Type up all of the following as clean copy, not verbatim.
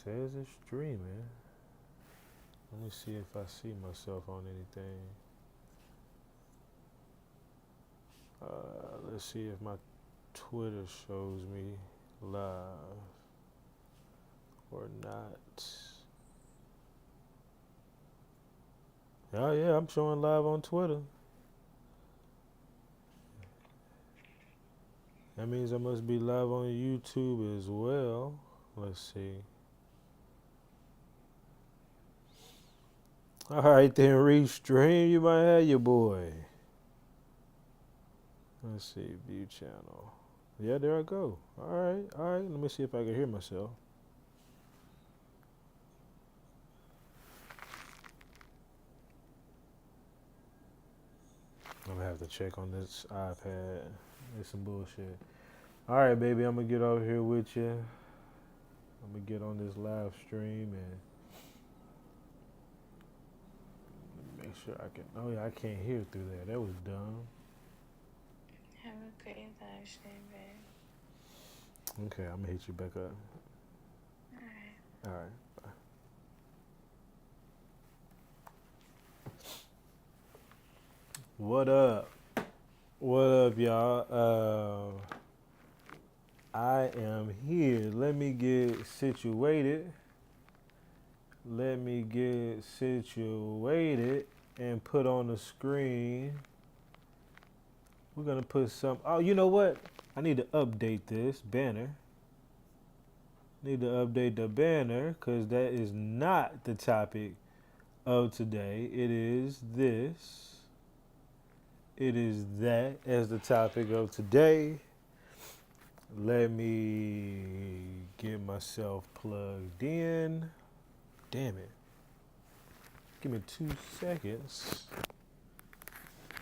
says it's streaming. Let me see if I see myself on anything. Let's see if my Twitter shows me live or not. Oh yeah, I'm showing live on Twitter. That means I must be live on YouTube as well. Let's see. All right, then restream. You might have your boy. Let's see, view channel. Yeah, there I go. All right, all right. Let me see if I can hear myself. I'm gonna have to check on this iPad. It's some bullshit. All right, baby. I'm gonna get over here with you. I'm gonna get on this live stream and make sure I can. Oh yeah, I can't hear through that. That was dumb. Have a great live stream, babe. Okay, I'm gonna hit you back up. Alright. All right. Bye. What up? What up, y'all? I am here. Let me get situated. Let me get situated and put on the screen. We're gonna put some. Oh, you know what? I need to update this banner. Need to update the banner because that is not the topic of today. It is this. It is that as the topic of today. Let me get myself plugged in. Damn it. Give me 2 seconds.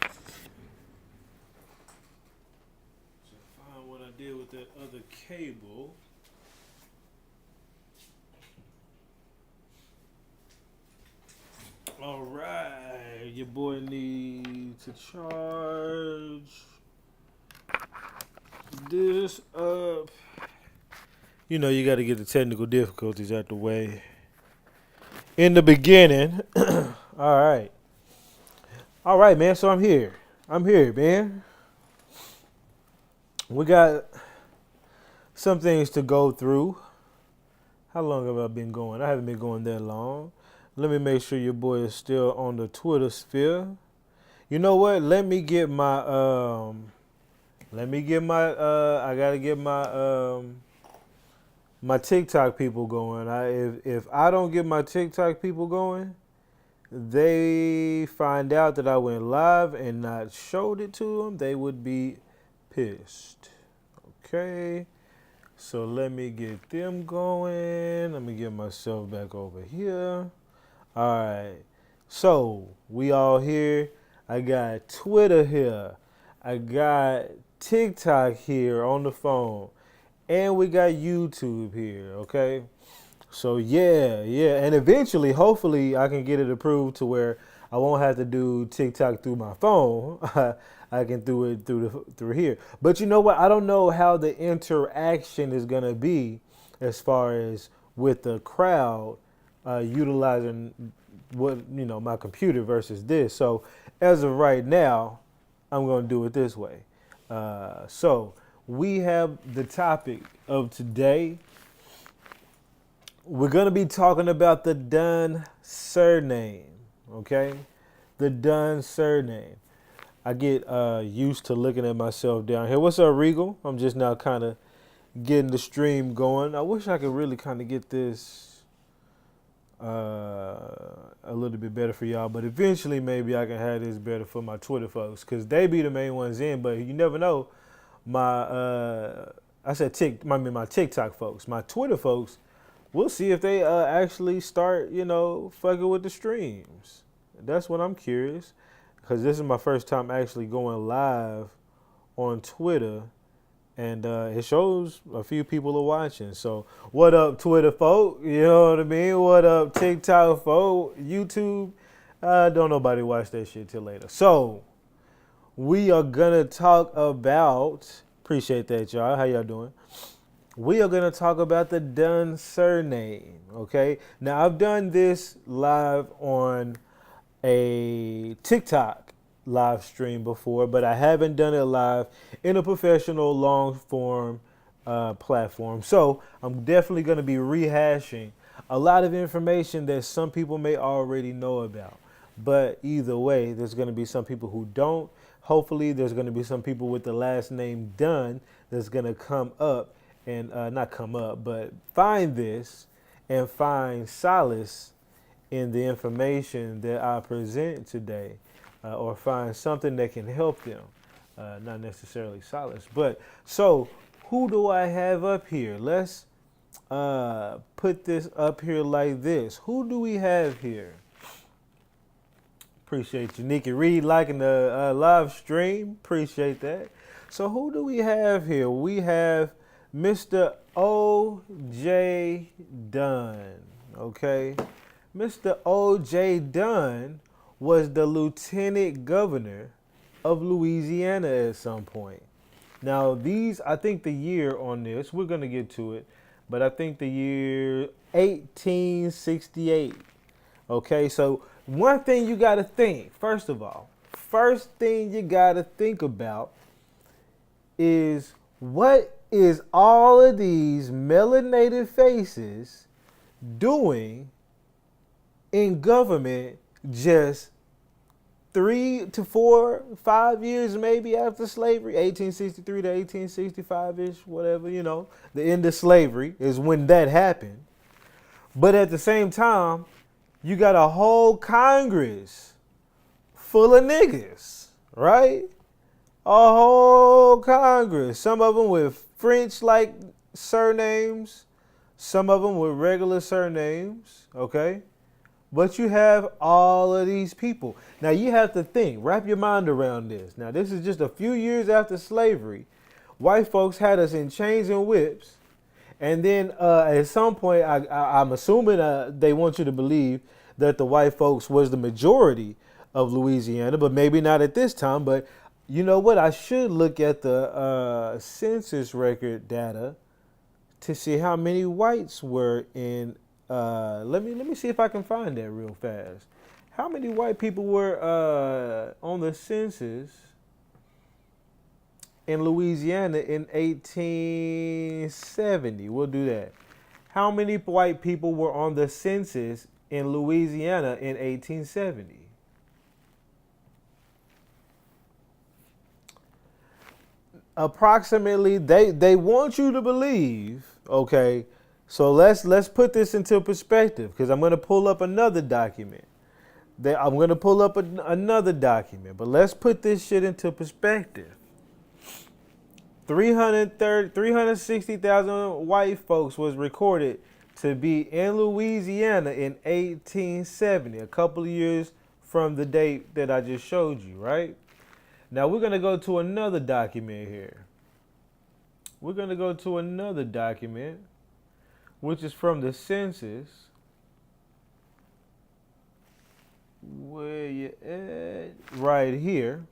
To find what I did with that other cable. All right, your boy needs to charge this up. You know, you got to get the technical difficulties out the way in the beginning. All right. All right, man. So I'm here. I'm here, man. We got some things to go through. How long have I been going? I haven't been going that long. Let me make sure your boy is still on the Twitter sphere. You know what? Let me get my I gotta get my TikTok people going. If I don't get my TikTok people going, they find out that I went live and not showed it to them, they would be pissed. Okay. So let me get them going. Let me get myself back over here. All right. So we all here. I got Twitter here. I got TikTok here on the phone. And we got YouTube here, okay? So yeah, and eventually, hopefully, I can get it approved to where I won't have to do TikTok through my phone. I can do it through here. But you know what? I don't know how the interaction is gonna be as far as with the crowd utilizing my computer versus this. So as of right now, I'm gonna do it this way. So we have the topic of today. We're going to be talking about the Dunn surname, okay? The Dunn surname. I get used to looking at myself down here. What's up, Regal? I'm just now kind of getting the stream going. I wish I could really kind of get this a little bit better for y'all, but eventually maybe I can have this better for my Twitter folks because they be the main ones in, but you never know. My TikTok folks, my Twitter folks, we'll see if they actually start, fucking with the streams. That's what I'm curious, because this is my first time actually going live on Twitter, and it shows a few people are watching. So what up, Twitter folk? You know what I mean? What up, TikTok folk? YouTube? Don't nobody watch that shit till later. So we are gonna talk about. Appreciate that, y'all. How y'all doing? we are going to talk about the Dunn surname. Okay. Now, I've done this live on a TikTok live stream before, but I haven't done it live in a professional long form platform. So I'm definitely going to be rehashing a lot of information that some people may already know about. But either way, there's going to be some people who don't. Hopefully, there's going to be some people with the last name Dunn that's going to come up and not come up, but find this and find solace in the information that I present today, or find something that can help them, not necessarily solace. But so, who do I have up here? Let's put this up here like this. Who do we have here? Appreciate you, Nikki Reed, liking the live stream. Appreciate that. So who do we have here? We have Mr. O.J. Dunn. Okay. Mr. O.J. Dunn was the lieutenant governor of Louisiana at some point. Now, I think the year on this, we're going to get to it, but I think the year 1868. Okay, so one thing you got to think, first thing you got to think about is, what is all of these melanated faces doing in government just 3 to 4, 5 years maybe after slavery, 1863 to 1865-ish, whatever, the end of slavery is when that happened. But at the same time, you got a whole Congress full of niggas, right? A whole Congress. Some of them with French-like surnames, some of them with regular surnames, okay? But you have all of these people. Now you have to think, wrap your mind around this. Now this is just a few years after slavery. White folks had us in chains and whips. And then at some point, I'm assuming they want you to believe that the white folks was the majority of Louisiana, but maybe not at this time. But you know what? I should look at the census record data to see how many whites were in. Let me see if I can find that real fast. How many white people were on the census in Louisiana in 1870? We'll do that. How many white people were on the census in Louisiana in 1870? Approximately, they want you to believe, okay, so let's put this into perspective, because I'm going to pull up another document. I'm going to pull up another document, but let's put this shit into perspective. 360,000 white folks was recorded to be in Louisiana in 1870, a couple of years from the date that I just showed you, right? Now we're going to go to another document here. We're going to go to another document, which is from the census. Where you at? Right here.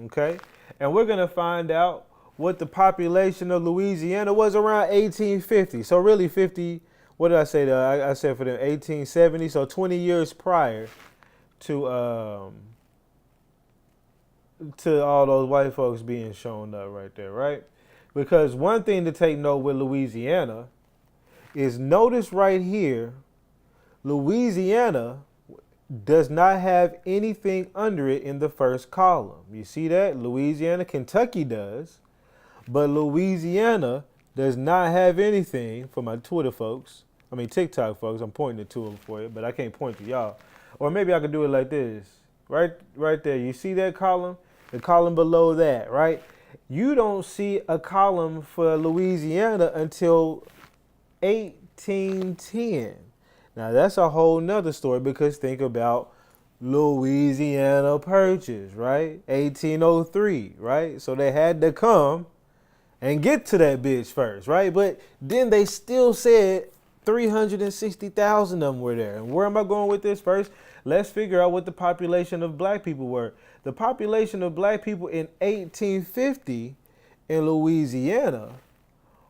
Okay? And we're going to find out what the population of Louisiana was around 1850. So really 50, what did I say? I said for them 1870, so 20 years prior to all those white folks being shown up right there, right? Because one thing to take note with Louisiana is, notice right here, Louisiana does not have anything under it in the first column. You see that? Louisiana, Kentucky does, but Louisiana does not have anything. For my TikTok folks, I'm pointing to them for you, but I can't point to y'all. Or maybe I could do it like this. Right there. You see that column? The column below that, right? You don't see a column for Louisiana until 1810. Now that's a whole nother story, because think about Louisiana Purchase, right? 1803, right? So they had to come and get to that bitch first, right? But then they still said 360,000 of them were there. And where am I going with this? First, let's figure out what the population of black people were. The population of black people in 1850 in Louisiana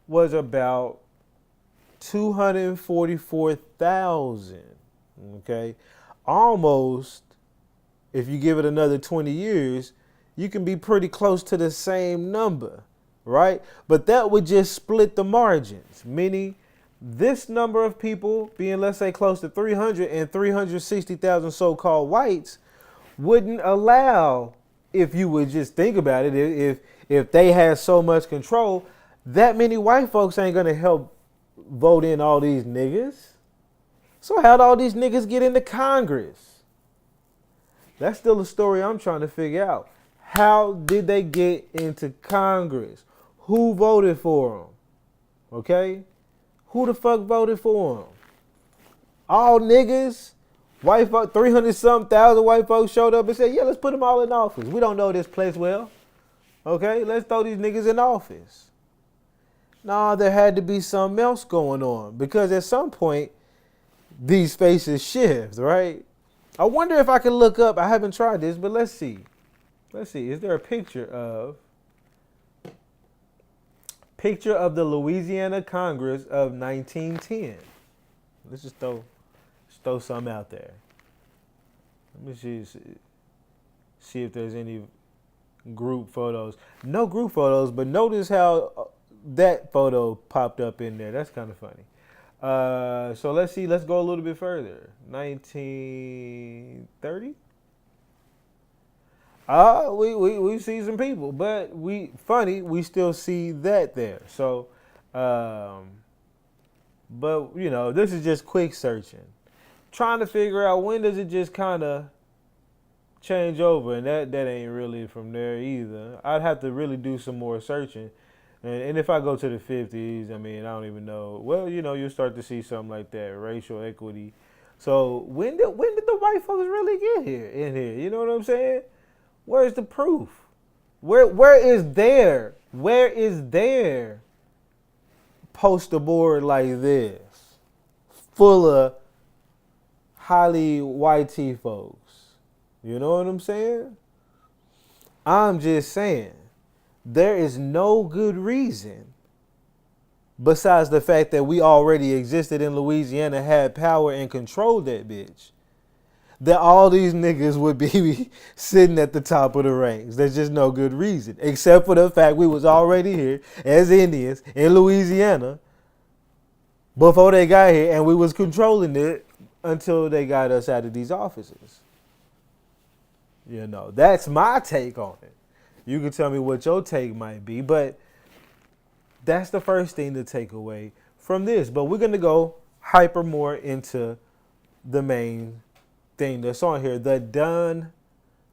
was about 244,000. Okay, almost. If you give it another 20 years, you can be pretty close to the same number, right? But that would just split the margins, meaning this number of people being, let's say, close to 300 and 360,000 so-called whites wouldn't allow, if you would just think about it, if they had so much control, that many white folks ain't gonna help vote in all these niggas. So how'd all these niggas get into Congress? That's still a story I'm trying to figure out. How did they get into Congress? Who voted for them? Okay? Who the fuck voted for them? All niggas? White folk, 300-something thousand white folks showed up and said, yeah, let's put them all in office. We don't know this place well. Okay? Let's throw these niggas in office. Nah, there had to be something else going on. Because at some point, these faces shift, right? I wonder if I can look up. I haven't tried this, but let's see. Let's see. Is there a picture of the Louisiana Congress of 1910? Let's just throw something out there. Let me see if there's any group photos. No group photos, but notice how that photo popped up in there. That's kind of funny. So let's see. Let's go a little bit further. 1930. We see some people, but we still see that there. So, but you know, this is just quick searching, trying to figure out when does it just kind of change over, and that ain't really from there either. I'd have to really do some more searching. And if I go to the 50s, I mean, I don't even know. Well, you know, you'll start to see something like that, racial equity. So when did the white folks really get in here? You know what I'm saying? Where's the proof? Where is their poster board like this, full of highly white folks? You know what I'm saying? I'm just saying. There is no good reason, besides the fact that we already existed in Louisiana, had power and controlled that bitch, that all these niggas would be sitting at the top of the ranks. There's just no good reason, except for the fact we was already here as Indians in Louisiana before they got here, and we was controlling it until they got us out of these offices. You know, that's my take on it. You can tell me what your take might be, but that's the first thing to take away from this. But we're going to go hyper more into the main thing that's on here, the Dunn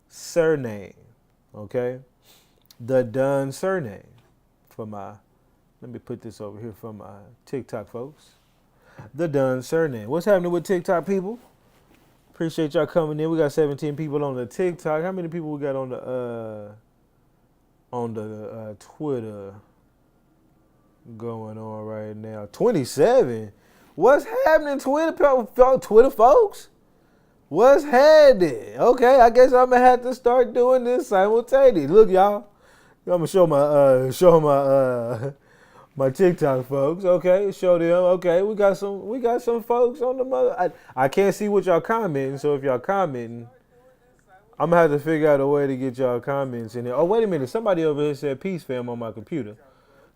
surname, okay? The Dunn surname. Let me put this over here for my TikTok folks. The Dunn surname. What's happening with TikTok people? Appreciate y'all coming in. We got 17 people on the TikTok. How many people we got on the Twitter going on right now? 27. What's happening, Twitter folks? What's happening? Okay, I guess I'm gonna have to start doing this simultaneously. Look, y'all, I'm gonna show my TikTok folks. Okay, show them. Okay, we got some folks on the mother. I can't see what y'all commenting. So if y'all commenting, I'm gonna have to figure out a way to get y'all comments in there. Oh, wait a minute. Somebody over here said peace fam on my computer.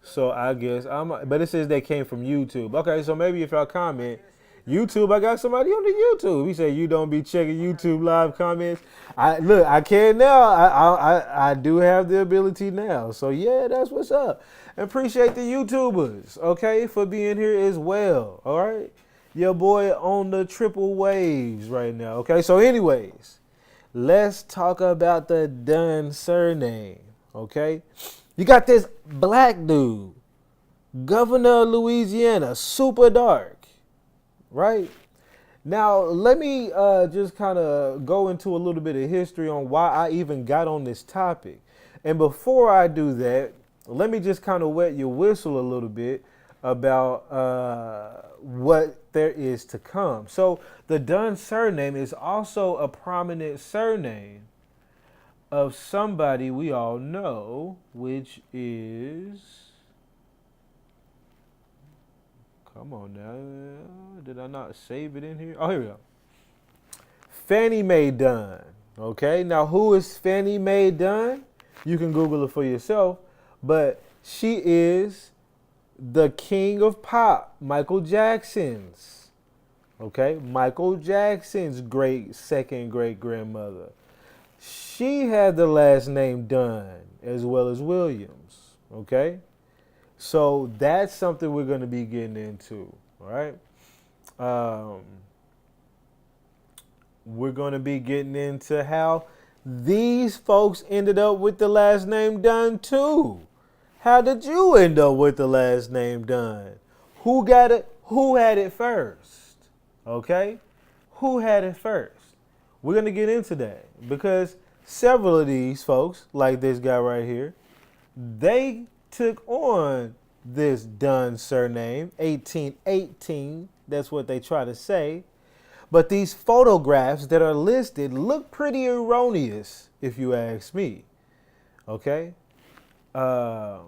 So I guess but it says they came from YouTube. Okay, so maybe if y'all comment, YouTube, I got somebody on the YouTube. He said you don't be checking YouTube live comments. I can now. I do have the ability now. So yeah, that's what's up. Appreciate the YouTubers, okay, for being here as well. All right. Your boy on the triple waves right now. Okay, so anyways. Let's talk about the Dunn surname, okay? You got this black dude, governor of Louisiana, super dark, right? Now, let me just kind of go into a little bit of history on why I even got on this topic. And before I do that, let me just kind of wet your whistle a little bit about what there is to come. So the Dunn surname is also a prominent surname of somebody we all know, which is Come on now. Did I not save it in here? Oh, here we go. Fannie Mae Dunn. Okay, now who is Fannie Mae Dunn? You can Google it for yourself, but she is the king of pop, Michael Jackson's. Okay, Michael Jackson's second great grandmother. She had the last name Dunn as well as Williams. Okay, so that's something we're going to be getting into. All right. Um, we're going to be getting into how these folks ended up with the last name Dunn too. How did you end up with the last name Dunn? Who got it? Who had it first? Okay? Who had it first? We're going to get into that because several of these folks, like this guy right here, they took on this Dunn surname, 1818. That's what they try to say. But these photographs that are listed look pretty erroneous, if you ask me. Okay? But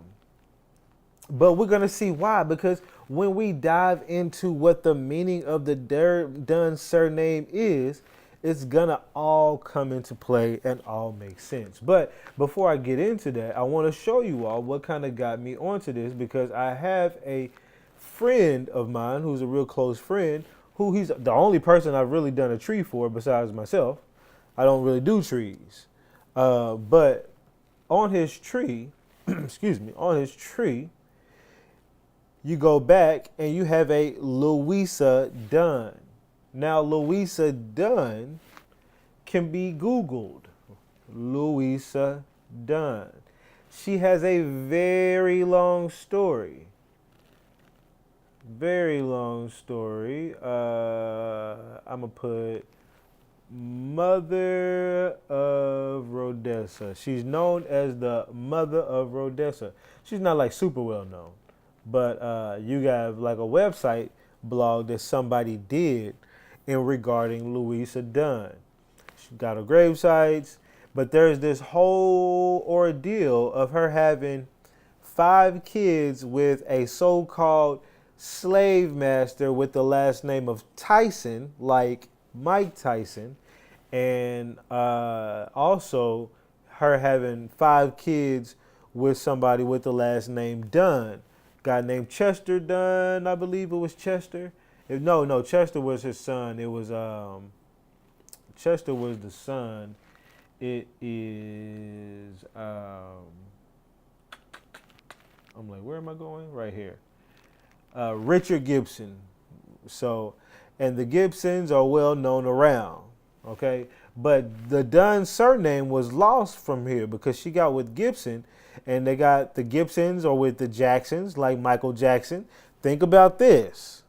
we're going to see why. Because when we dive into what the meaning of the Dunn surname is, it's going to all come into play and all make sense. But before I get into that, I want to show you all what kind of got me onto this, because I have a friend of mine who's a real close friend, who he's the only person I've really done a tree for besides myself. I don't really do trees. But on his tree, excuse me, on his tree, you go back and you have a Louisa Dunn. Now, Louisa Dunn can be Googled. Louisa Dunn. She has a very long story. Very long story. I'm going to put Mother of Rhodessa. She's known as the Mother of Rhodessa. She's not like super well known, but you got like a website blog that somebody did in regarding Louisa Dunn. She got her grave sites, but there's this whole ordeal of her having 5 kids with a so-called slave master with the last name of Tyson, like Mike Tyson, and also her having 5 kids with somebody with the last name Dunn. Guy named Chester Dunn, I believe it was Chester. No, Chester was his son. It was Chester was the son. It is I'm like, where am I going? Right here. Richard Gibson. So, and the Gibsons are well known around, okay? But the Dunn surname was lost from here because she got with Gibson, and they got the Gibsons or with the Jacksons, like Michael Jackson. Think about this.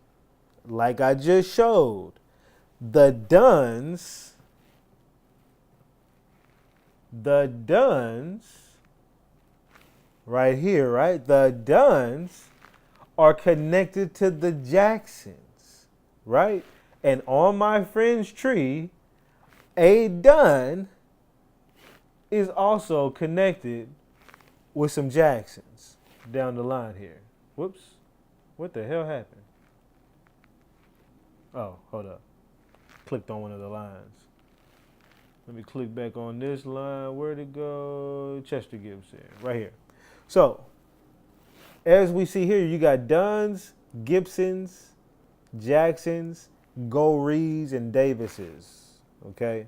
Like I just showed, the Dunns, right here, right? The Dunns are connected to the Jacksons, right? And on my friend's tree, a Dunn is also connected with some Jacksons down the line here. Whoops. What the hell happened? Oh, hold up. Clicked on one of the lines. Let me click back on this line. Where'd it go? Chester Gibson, right here. So, as we see here, you got Dunns, Gibsons, Jacksons, Gorees, and Davises, okay?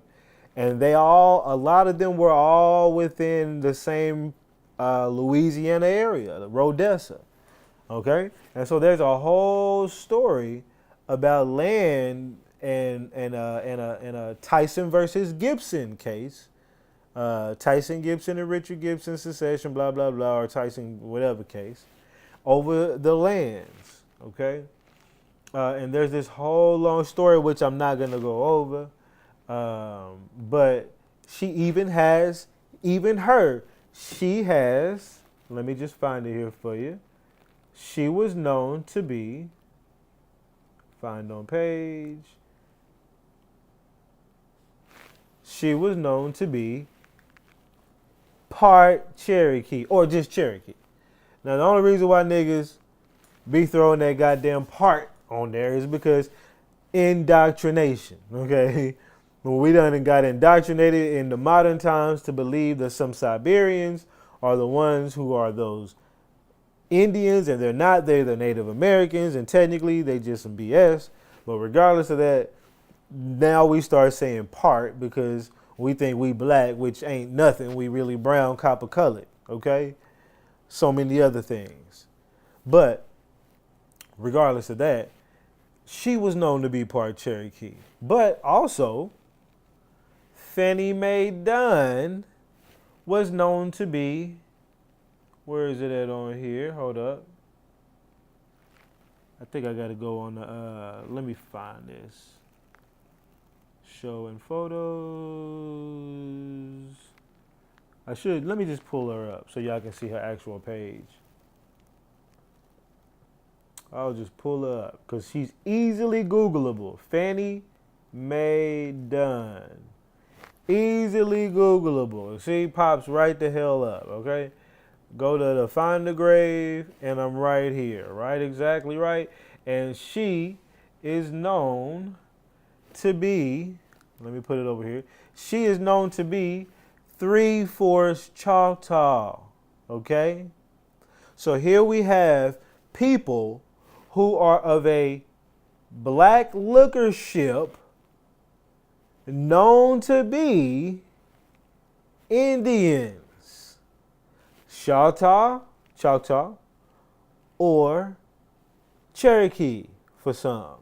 And a lot of them were all within the same Louisiana area, the Rhodessa, okay? And so there's a whole story about land and a Tyson versus Gibson case. Tyson Gibson and Richard Gibson succession, blah, blah, blah, or Tyson whatever case, over the lands, okay? And there's this whole long story, which I'm not going to go over. But she let me just find it here for you. She was known to be, find on page. She was known to be part Cherokee or just Cherokee. Now, the only reason why niggas be throwing that goddamn part on there is because indoctrination, okay? When we done got indoctrinated in the modern times to believe that some Siberians are the ones who are those Indians, and they're not. They're the Native Americans, and technically they just some BS. But regardless of that, now we start saying part because we think we black, which ain't nothing. We really brown, copper colored, okay? So many other things. But regardless of that, she was known to be part Cherokee. But also, Fannie Mae Dunn was known to be, where is it at on here? Hold up. I think I got to go on the, let me find this. Showing photos. Let me just pull her up so y'all can see her actual page. I'll just pull her up because she's easily Googleable. Fannie Mae Dunn. Easily Googleable. She pops right the hell up, okay? Go to the Find the Grave, and I'm right here. Right, exactly right. And she is known to be, let me put it over here. She is known to be 3/4 Choctaw, okay? So here we have people who are of a black lookership known to be Indians, Choctaw, or Cherokee for some,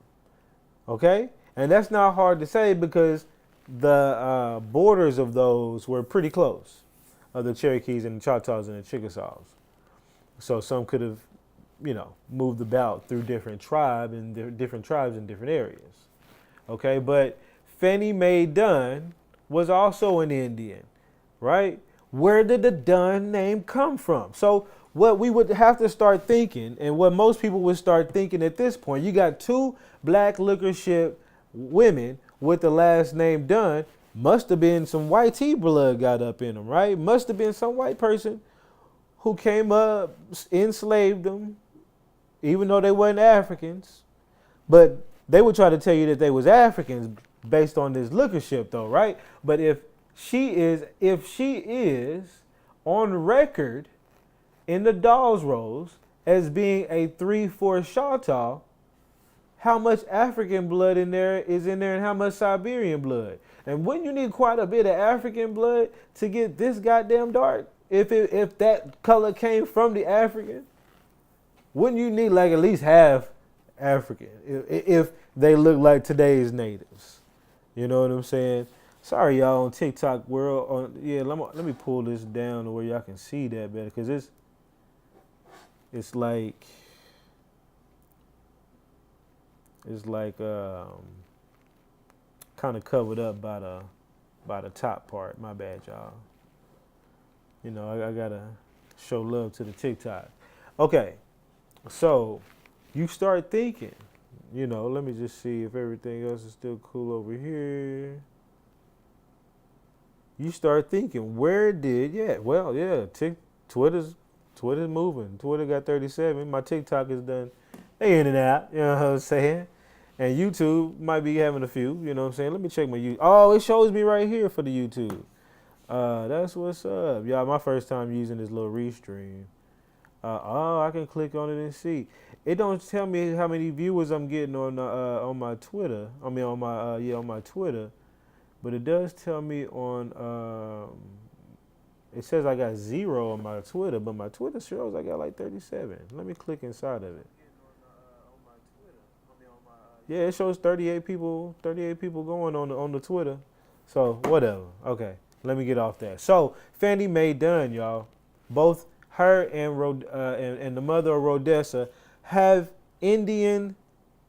okay? And that's not hard to say because the borders of those were pretty close, of the Cherokees and the Choctaws and the Chickasaws. So some could have, moved about through different tribes in different areas. Okay, but Fannie Mae Dunn was also an Indian, right? Where did the Dunn name come from? So what we would have to start thinking, and what most people would start thinking at this point, you got two black lookership women with the last name Dunn. Must have been some white tea blood got up in them, right? Must have been some white person who came up, enslaved them, even though they weren't Africans. But they would try to tell you that they was Africans based on this lookership though, right? But if she is on record in the Dawes Rolls as being a 3/4 Choctaw, how much African blood is in there and how much Siberian blood? And wouldn't you need quite a bit of African blood to get this goddamn dark? If that color came from the African, wouldn't you need like at least half African if they look like today's natives? You know what I'm saying? Sorry, y'all, on TikTok world. Let me pull this down to where y'all can see that better, because it's like kind of covered up by the top part. My bad, y'all. I gotta show love to the TikTok. Okay, so you start thinking, let me just see if everything else is still cool over here. You start thinking, Twitter's moving. Twitter got 37. My TikTok is done. They in and out, you know what I'm saying? And YouTube might be having a few, you know what I'm saying? Let me check my YouTube. Oh, it shows me right here for the YouTube. That's what's up. Y'all, my first time using this little restream. I can click on it and see. It don't tell me how many viewers I'm getting on my Twitter. I mean on my Twitter, but it does tell me on. It says I got 0 on my Twitter, but my Twitter shows I got like 37. Let me click inside of it. Yeah, it shows 38 people going on the Twitter. So whatever. Okay, let me get off that. So Fannie Mae Dunn, y'all, both her and the mother of Rhodessa have Indian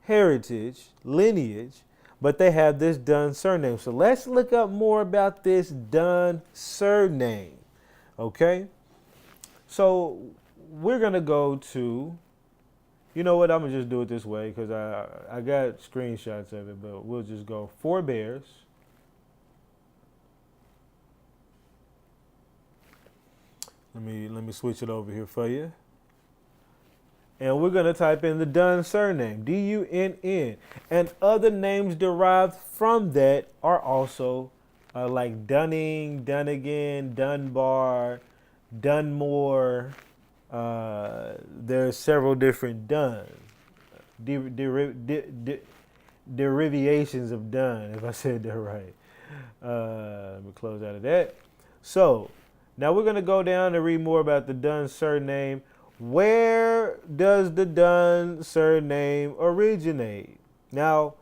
heritage, lineage, but they have this Dunn surname. So let's look up more about this Dunn surname, okay? So we're going to go to, you know what, I'm going to just do it this way because I got screenshots of it, but we'll just go forebears. Let me switch it over here for you. And we're going to type in the Dunn surname, Dunn. And other names derived from that are also like Dunning, Dunnigan, Dunbar, Dunmore. There's several different Dunns, derivations of Dunn, if I said that right. Let me close out of that. So now we're going to go down and read more about the Dunn surname. Where does the Dunn surname originate? Now,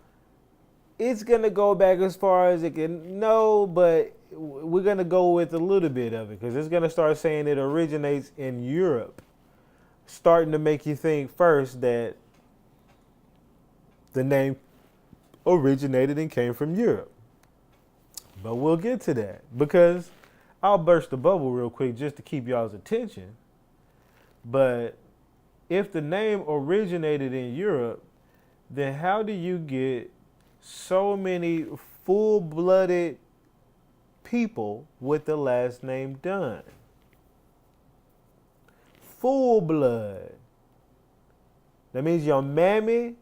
it's going to go back as far as it can know, but we're going to go with a little bit of it because it's going to start saying it originates in Europe, starting to make you think first that the name originated and came from Europe. But we'll get to that because I'll burst the bubble real quick just to keep y'all's attention. But if the name originated in Europe, then how do you get so many full-blooded people with the last name Dunn? Full blood. That means your mammy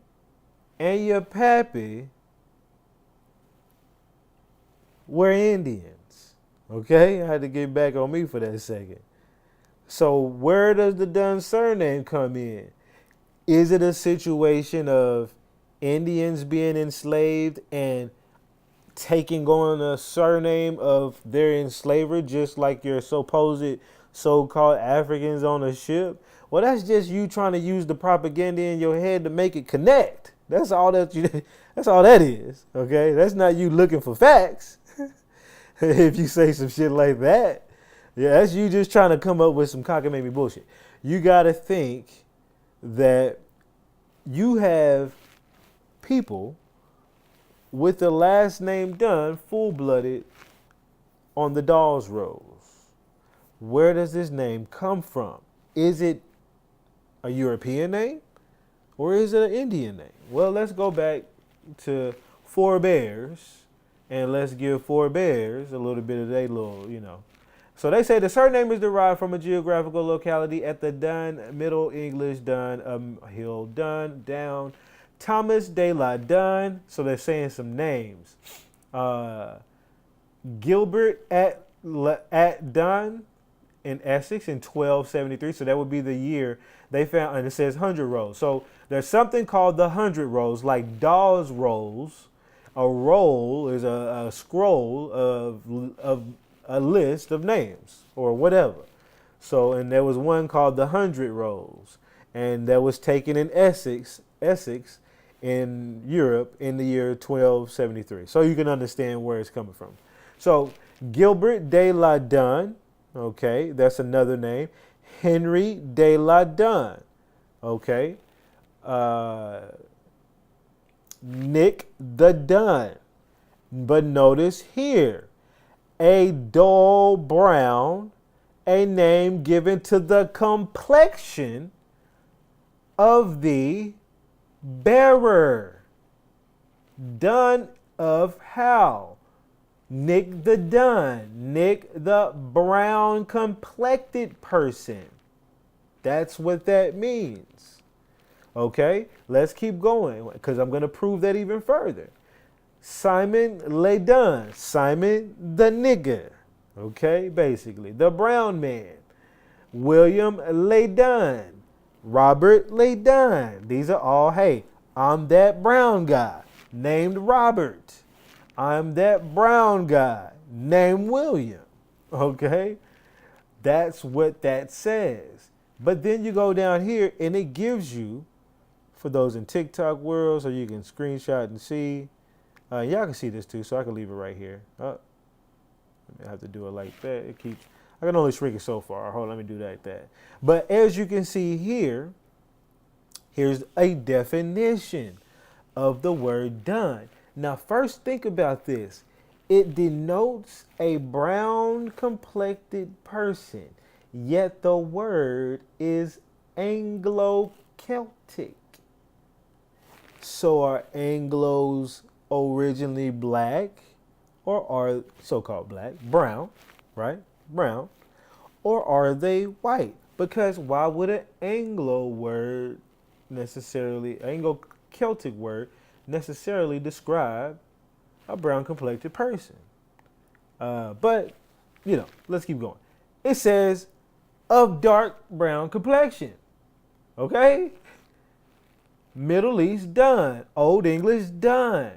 and your pappy were Indians. Okay? I had to get back on me for that second. So where does the Dunn surname come in? Is it a situation of Indians being enslaved and taking on a surname of their enslaver, just like your supposed so-called Africans on a ship? Well, that's just you trying to use the propaganda in your head to make it connect. That's all that is. Okay? That's not you looking for facts. If you say some shit like that. Yeah, that's you just trying to come up with some cockamamie bullshit. You got to think that you have people with the last name Dunn, full-blooded, on the Dawes rolls. Where does this name come from? Is it a European name or is it an Indian name? Well, let's go back to Four Bears and let's give Four Bears a little bit of their little. So they say the surname is derived from a geographical locality at the Dunn, Middle English Dunn, Hill Dunn, Down, Thomas de la Dunn. So they're saying some names. Gilbert at Dunn in Essex in 1273. So that would be the year they found, and it says 100 rolls. So there's something called the 100 rolls, like Dawes rolls. A roll is a scroll of a list of names or whatever. So, and there was one called the 100 rolls, and that was taken in Essex in Europe in the year 1273. So you can understand where it's coming from. So Gilbert de la Dunn, okay, that's another name. Henry de la Dunn, okay. Nick the Dunn. But notice here, a dull brown, a name given to the complexion of the bearer. Dunn of how? Nick the Dunn. Nick the brown complected person. That's what that means. Okay, let's keep going because I'm going to prove that even further. Simon Le Dunn, Simon the nigger, okay, basically, the brown man. William Le Dunn, Robert Le Dunn. These are all, hey, I'm that brown guy named Robert. I'm that brown guy named William, okay? That's what that says. But then you go down here and it gives you, for those in TikTok world, so you can screenshot and see. Y'all can see this too, so I can leave it right here. I have to do it like that. I can only shrink it so far. Hold on, let me do it like that. But as you can see here, here's a definition of the word Dunn. Now, first think about this. It denotes a brown complected person, yet the word is Anglo-Celtic. So are Anglos originally black, or are so-called black, brown, right? Brown, or are they white? Because why would an Anglo word necessarily, Anglo-Celtic word necessarily describe a brown complected person. But, let's keep going. It says of dark brown complexion. Okay? Middle East Dunn. Old English Dunn.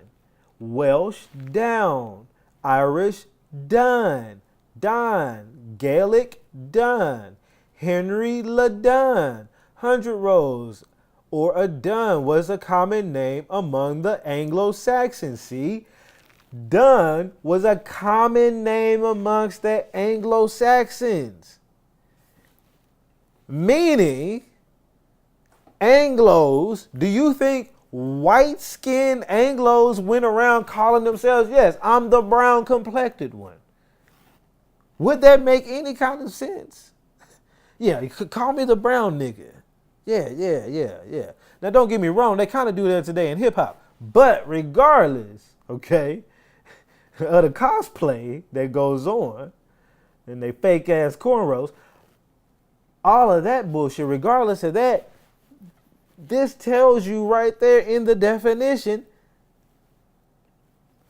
Welsh Down. Irish Dunn. Don. Gaelic Dunn. Henry Le Dunn. 100 Rows or a Dunn was a common name among the Anglo-Saxons. See? Dunn was a common name amongst the Anglo-Saxons. Meaning, Anglos, do you think white-skinned Anglos went around calling themselves, yes, I'm the brown complected one? Would that make any kind of sense? Yeah, you could call me the brown nigga. Yeah. Now, don't get me wrong. They kind of do that today in hip-hop. But regardless, okay, of the cosplay that goes on and they fake-ass cornrows, all of that bullshit, regardless of that, this tells you right there in the definition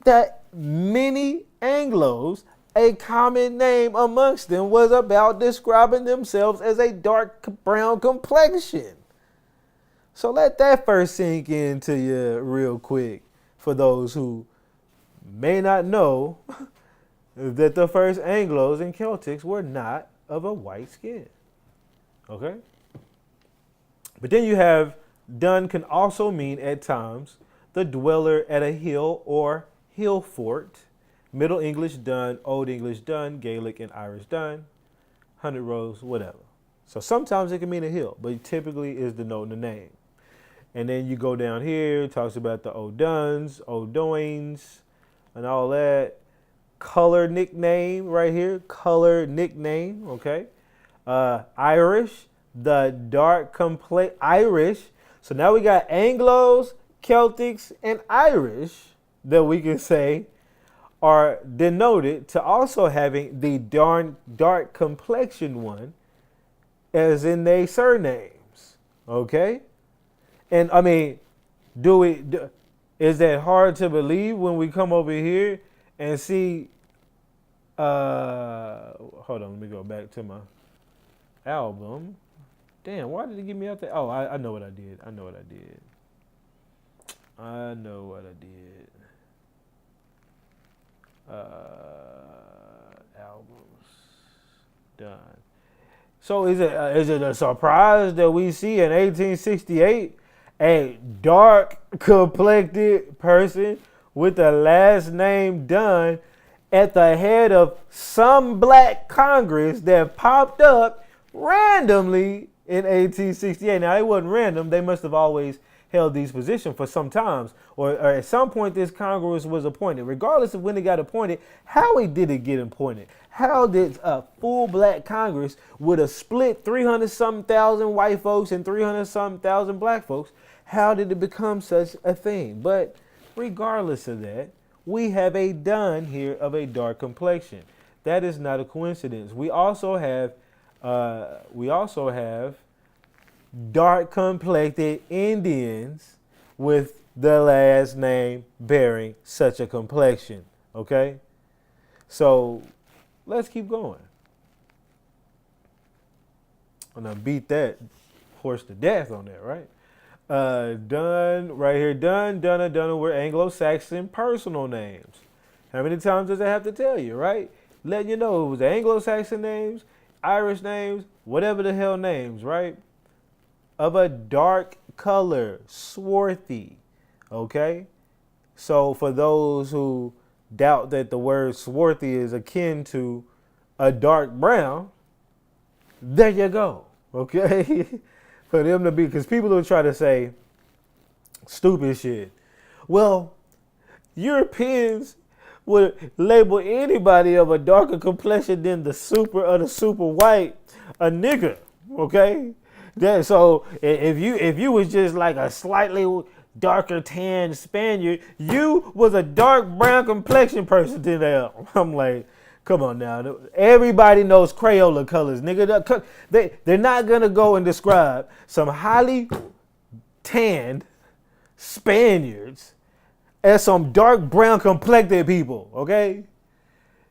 that many Anglos, a common name amongst them was about describing themselves as a dark brown complexion. So let that first sink into you real quick for those who may not know that the first Anglos and Celtics were not of a white skin. Okay? But then you have Dunn can also mean at times the dweller at a hill or hill fort. Middle English Dunn, Old English Dunn, Gaelic and Irish Dunn, 100 Rows, whatever. So sometimes it can mean a hill, but typically is denoting the name. And then you go down here, it talks about the O'Dunns, O'Doynes, and all that. Color nickname right here, color nickname, okay. Irish, the dark Irish. So now we got Anglos, Celtics, and Irish that we can say are denoted to also having the dark complexion one as in their surnames. Okay? And I mean, is that hard to believe when we come over here and see, hold on, let me go back to my album. Damn, why did it get me out there? Oh, I know what I did. Albums done. So is it a surprise that we see in 1868 a dark complected person with the last name Dunn at the head of some black Congress that popped up randomly in 1868? Now, it wasn't random. They must have always held these positions for some times, or at some point this Congress was appointed. Regardless of when it got appointed, how did it get appointed? How did a full black Congress with a split 300-something thousand white folks and 300-something thousand black folks, how did it become such a thing? But regardless of that, we have a Dunn here of a dark complexion. That is not a coincidence. We also have dark complected Indians with the last name bearing such a complexion. Okay? So let's keep going. I'm gonna beat that horse to death on that, right? Dunn, right here, Dunn were Anglo-Saxon personal names. How many times does it have to tell you, right? Letting you know it was Anglo-Saxon names, Irish names, whatever the hell names, right? Of a dark color, swarthy, okay? So for those who doubt that the word swarthy is akin to a dark brown, there you go, okay? For them to be, because people will try to say stupid shit. Well, Europeans would label anybody of a darker complexion than the super white a nigger, okay? So if you was just like a slightly darker tan Spaniard, you was a dark brown complexion person to them. I'm like, come on now. Everybody knows Crayola colors, nigga. They're not going to go and describe some highly tanned Spaniards as some dark brown complected people, okay?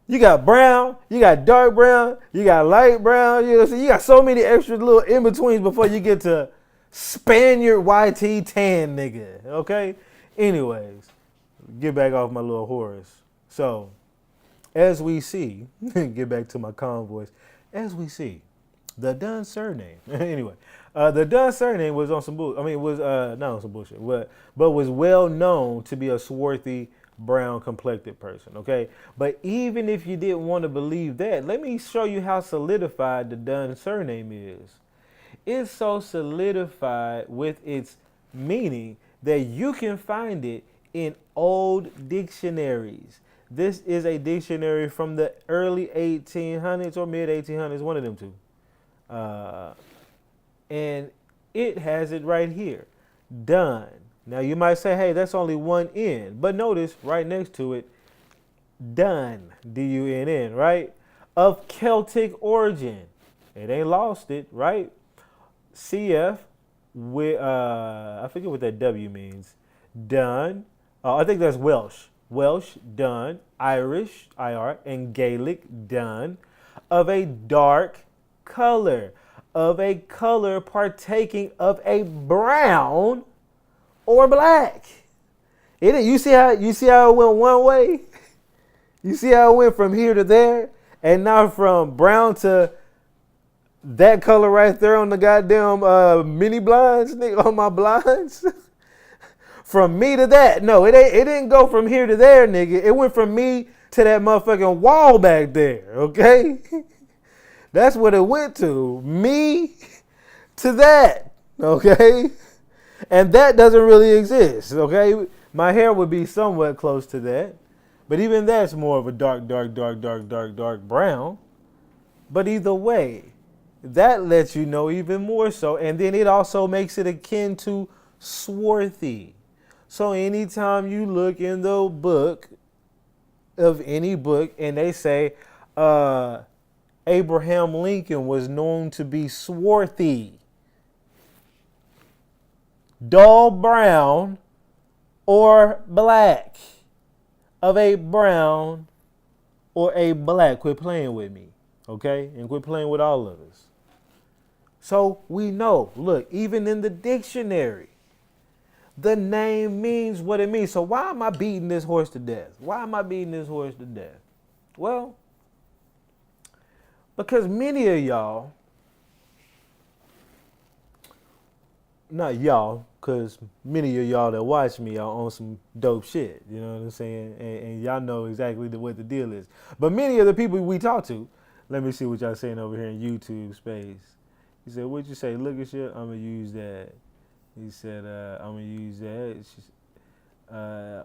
You got brown, you got dark brown, you got light brown, you know what I'm saying? You got so many extra little in-betweens before you get to Spaniard YT tan nigga, okay? Anyways, get back off my little horse. So, as we see, get back to my calm voice, as we see, the Dunn surname. Anyway, the Dunn surname was on some bullshit. I mean, it was not on some bullshit, but was well known to be a swarthy, brown complected person. Okay, but even if you didn't want to believe that, let me show you how solidified the Dunn surname is. It's so solidified with its meaning that you can find it in old dictionaries. This is a dictionary from the early 1800s or mid 1800s, one of them two. And it has it right here, Dunn. Now you might say, hey, that's only one N, but notice right next to it, Dunn, D-U-N-N, right? Of Celtic origin. It ain't lost it, right? CF, with, I forget what that W means. Dunn, I think that's Welsh. Welsh, Dunn, Irish, IR, and Gaelic, Dunn, of a dark color, partaking of a brown or black. You see how it went one way? You see how it went from here to there, and now from brown to that color right there on the goddamn mini blinds, nigga, on my blinds. From me to that. No, it didn't go from here to there, nigga. It went from me to that motherfucking wall back there, okay? That's what it went to. Me to that, okay? And that doesn't really exist, okay? My hair would be somewhat close to that. But even that's more of a dark brown. But either way, that lets you know even more so. And then it also makes it akin to swarthy. So anytime you look in the book of any book and they say Abraham Lincoln was known to be swarthy, dull brown, or black, of a brown or a black. Quit playing with me, okay? And quit playing with all of us. So we know, look, even in the dictionary, the name means what it means. So why am I beating this horse to death? Why am I beating this horse to death? Well, because many of y'all, not y'all, because many of y'all that watch me are on some dope shit. You know what I'm saying? And y'all know exactly what the deal is. But many of the people we talk to, let me see what y'all saying over here in YouTube space. He said, what'd you say? Look at shit, I'm going to use that. He said, I'm going to use that.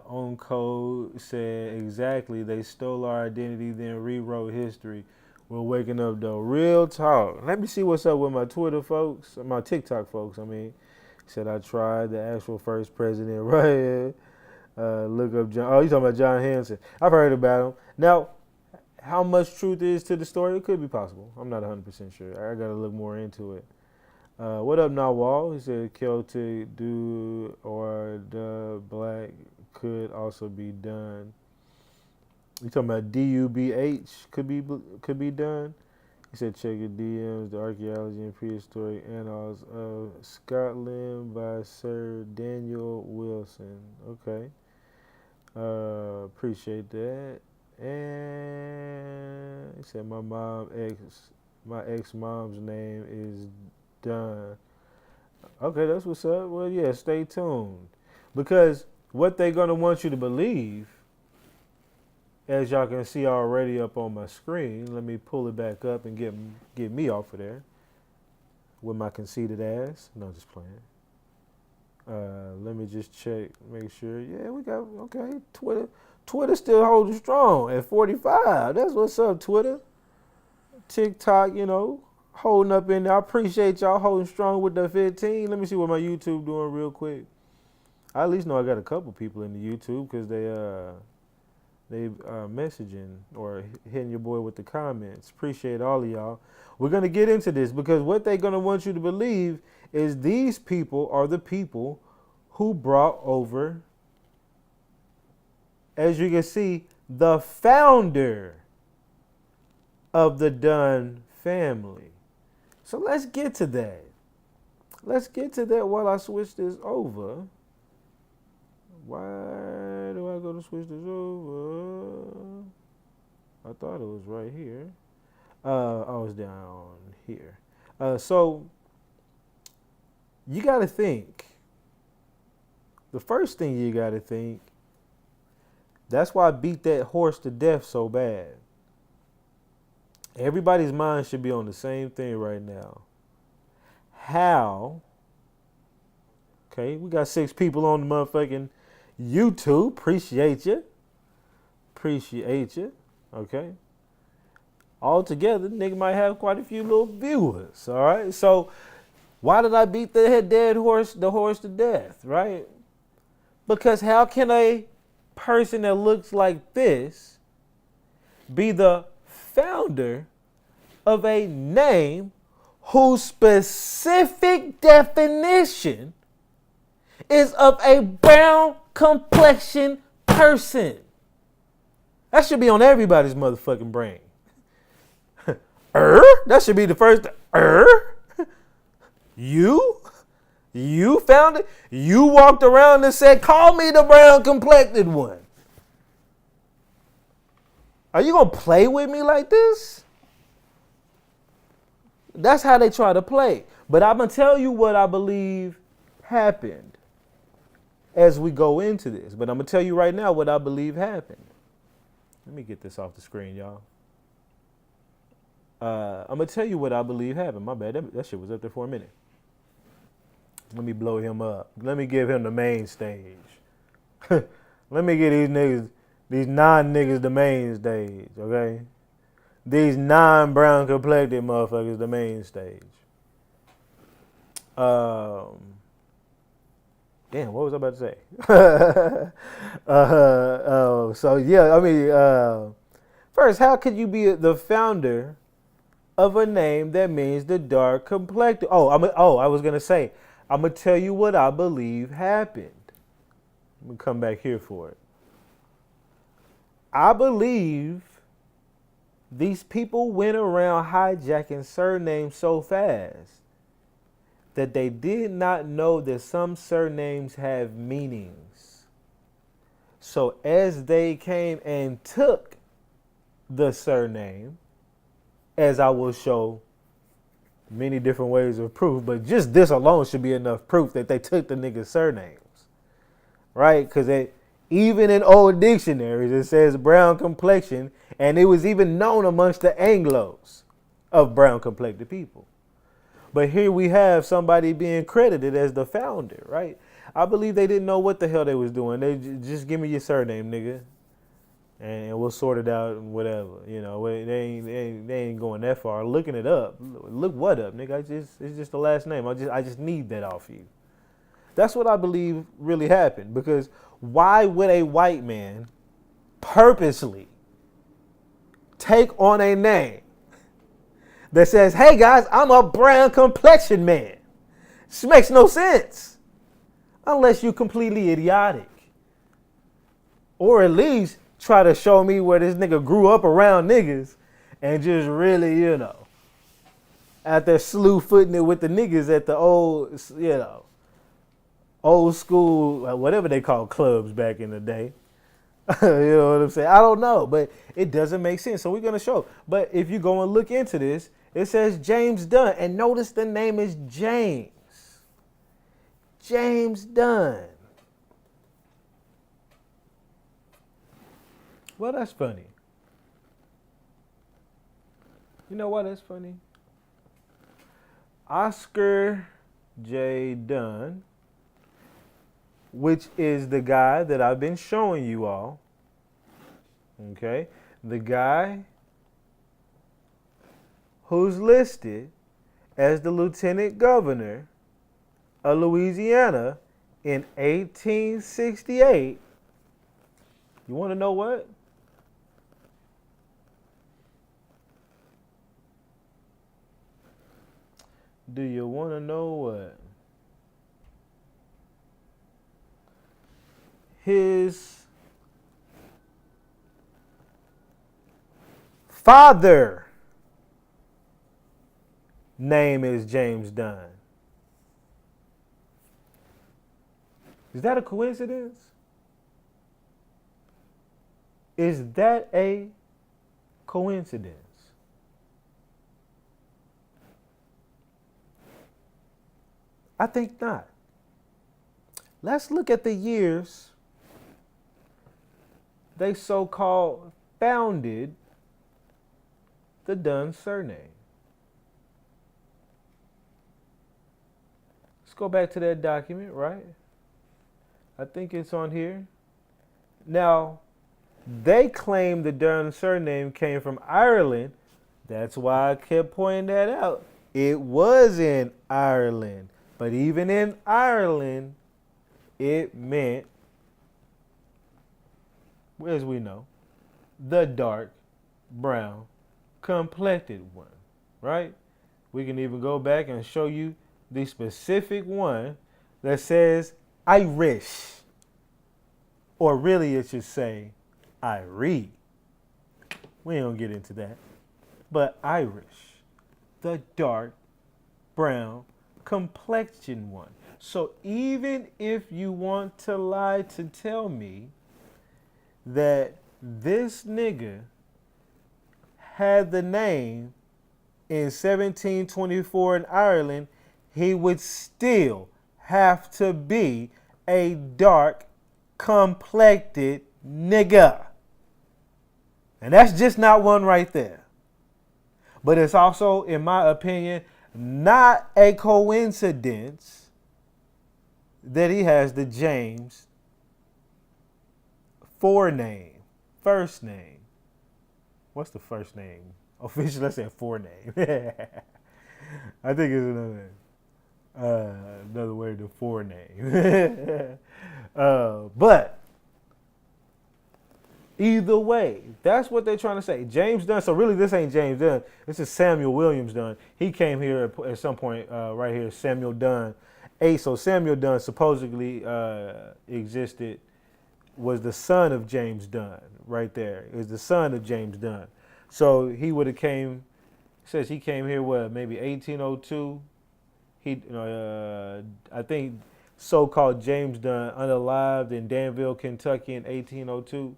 On code said, exactly, they stole our identity, then rewrote history. We're waking up, though. Real talk. Let me see what's up with my Twitter folks, my TikTok folks, I mean. He said, I tried the actual first president right here. Look up John. Oh, you talking about John Hanson. I've heard about him. Now, how much truth is to the story? It could be possible. I'm not 100% sure. I got to look more into it. What up, Nawal? He said Celtic, do or the black could also be done. You talking about DUBH could be done? He said check your DMs, the archaeology and prehistoric annals of Scotland by Sir Daniel Wilson. Okay. Appreciate that. And he said my ex-mom's name is Dunn. Okay, that's what's up. Well, yeah, stay tuned. Because what they're going to want you to believe, as y'all can see already up on my screen, let me pull it back up and get me off of there with my conceited ass. No, just playing. Let me just check, make sure. Yeah, we got, okay, Twitter still holding strong at 45. That's what's up, Twitter. TikTok, you know, holding up in there. I appreciate y'all holding strong with the 15. Let me see what my YouTube doing real quick. I at least know I got a couple people in the YouTube because they messaging or hitting your boy with the comments. Appreciate all of y'all. We're gonna get into this because what they're gonna want you to believe is these people are the people who brought over, as you can see, the founder of the Dunn family. So let's get to that. Let's get to that while I switch this over. Why do I go to switch this over? I thought it was right here. I was down here. So you got to think. The first thing you got to think, that's why I beat that horse to death so bad. Everybody's mind should be on the same thing right now. How? Okay, we got 6 people on the motherfucking YouTube. Appreciate you. Appreciate you. Okay. Altogether, nigga might have quite a few little viewers. All right. So why did I beat the dead horse, the horse to death? Right? Because how can a person that looks like this be the founder of a name whose specific definition is of a brown complexion person? That should be on everybody's motherfucking brain. That should be the first. You found it? You walked around and said, call me the brown complected one. Are you going to play with me like this? That's how they try to play. But I'm going to tell you what I believe happened as we go into this. But I'm going to tell you right now what I believe happened. Let me get this off the screen, y'all. I'm going to tell you what I believe happened. My bad. That shit was up there for a minute. Let me blow him up. Let me give him the main stage. Let me get these 9 niggas the main stage, okay? These 9 brown complected motherfuckers the main stage. Damn, what was I about to say? So yeah, I mean, first, how could you be the founder of a name that means the dark complected? I was gonna say, I'm gonna tell you what I believe happened. I'm gonna come back here for it. I believe these people went around hijacking surnames so fast that they did not know that some surnames have meanings. So as they came and took the surname, as I will show many different ways of proof, but just this alone should be enough proof that they took the niggas' surnames, right? Because even in old dictionaries, it says brown complexion, and it was even known amongst the Anglos of brown complected people. But here we have somebody being credited as the founder, right? I believe they didn't know what the hell they was doing. They just give me your surname, nigga, and we'll sort it out and whatever. You know, they ain't going that far. Looking it up, look what up, nigga. It's just the last name. I just need that off you. That's what I believe really happened. Because why would a white man purposely take on a name that says, hey guys, I'm a brown complexion man? This makes no sense. Unless you're completely idiotic. Or at least try to show me where this nigga grew up around niggas and just really, you know, out there slew footing it with the niggas at the old, you know, old school, whatever they call clubs back in the day. You know what I'm saying? I don't know, but it doesn't make sense. So we're going to show. But if you go and look into this, it says James Dunn. And notice the name is James. James Dunn. Well, that's funny. You know why that's funny? Oscar J. Dunn, which is the guy that I've been showing you all. Okay? The guy who's listed as the lieutenant governor of Louisiana in 1868. You want to know what? Do you want to know what? His father name is James Dunn. Is that a coincidence? Is that a coincidence? I think not. Let's look at the years they so-called founded the Dunn surname. Let's go back to that document, right? I think it's on here. Now, they claim the Dunn surname came from Ireland. That's why I kept pointing that out. It was in Ireland. But even in Ireland, it meant, as we know, the dark brown complected one, right? We can even go back and show you the specific one that says Irish. Or really it should say Irie. We ain't gonna get into that. But Irish, the dark brown complexion one. So even if you want to lie to tell me that this nigga had the name in 1724 in Ireland, he would still have to be a dark complected nigga. And that's just not one right there. But it's also, in my opinion, not a coincidence that he has the James forename, first name. What's the first name? Officially, let's say forename. I think it's another word than forename. But either way, that's what they're trying to say. James Dunn. So really, this ain't James Dunn. This is Samuel Williams Dunn. He came here at some point right here. Samuel Dunn. So Samuel Dunn supposedly existed, was the son of James Dunn. Right there is the son of James Dunn. So he would have came. Says he came here maybe 1802. I think so-called James Dunn unalived in Danville, Kentucky in 1802.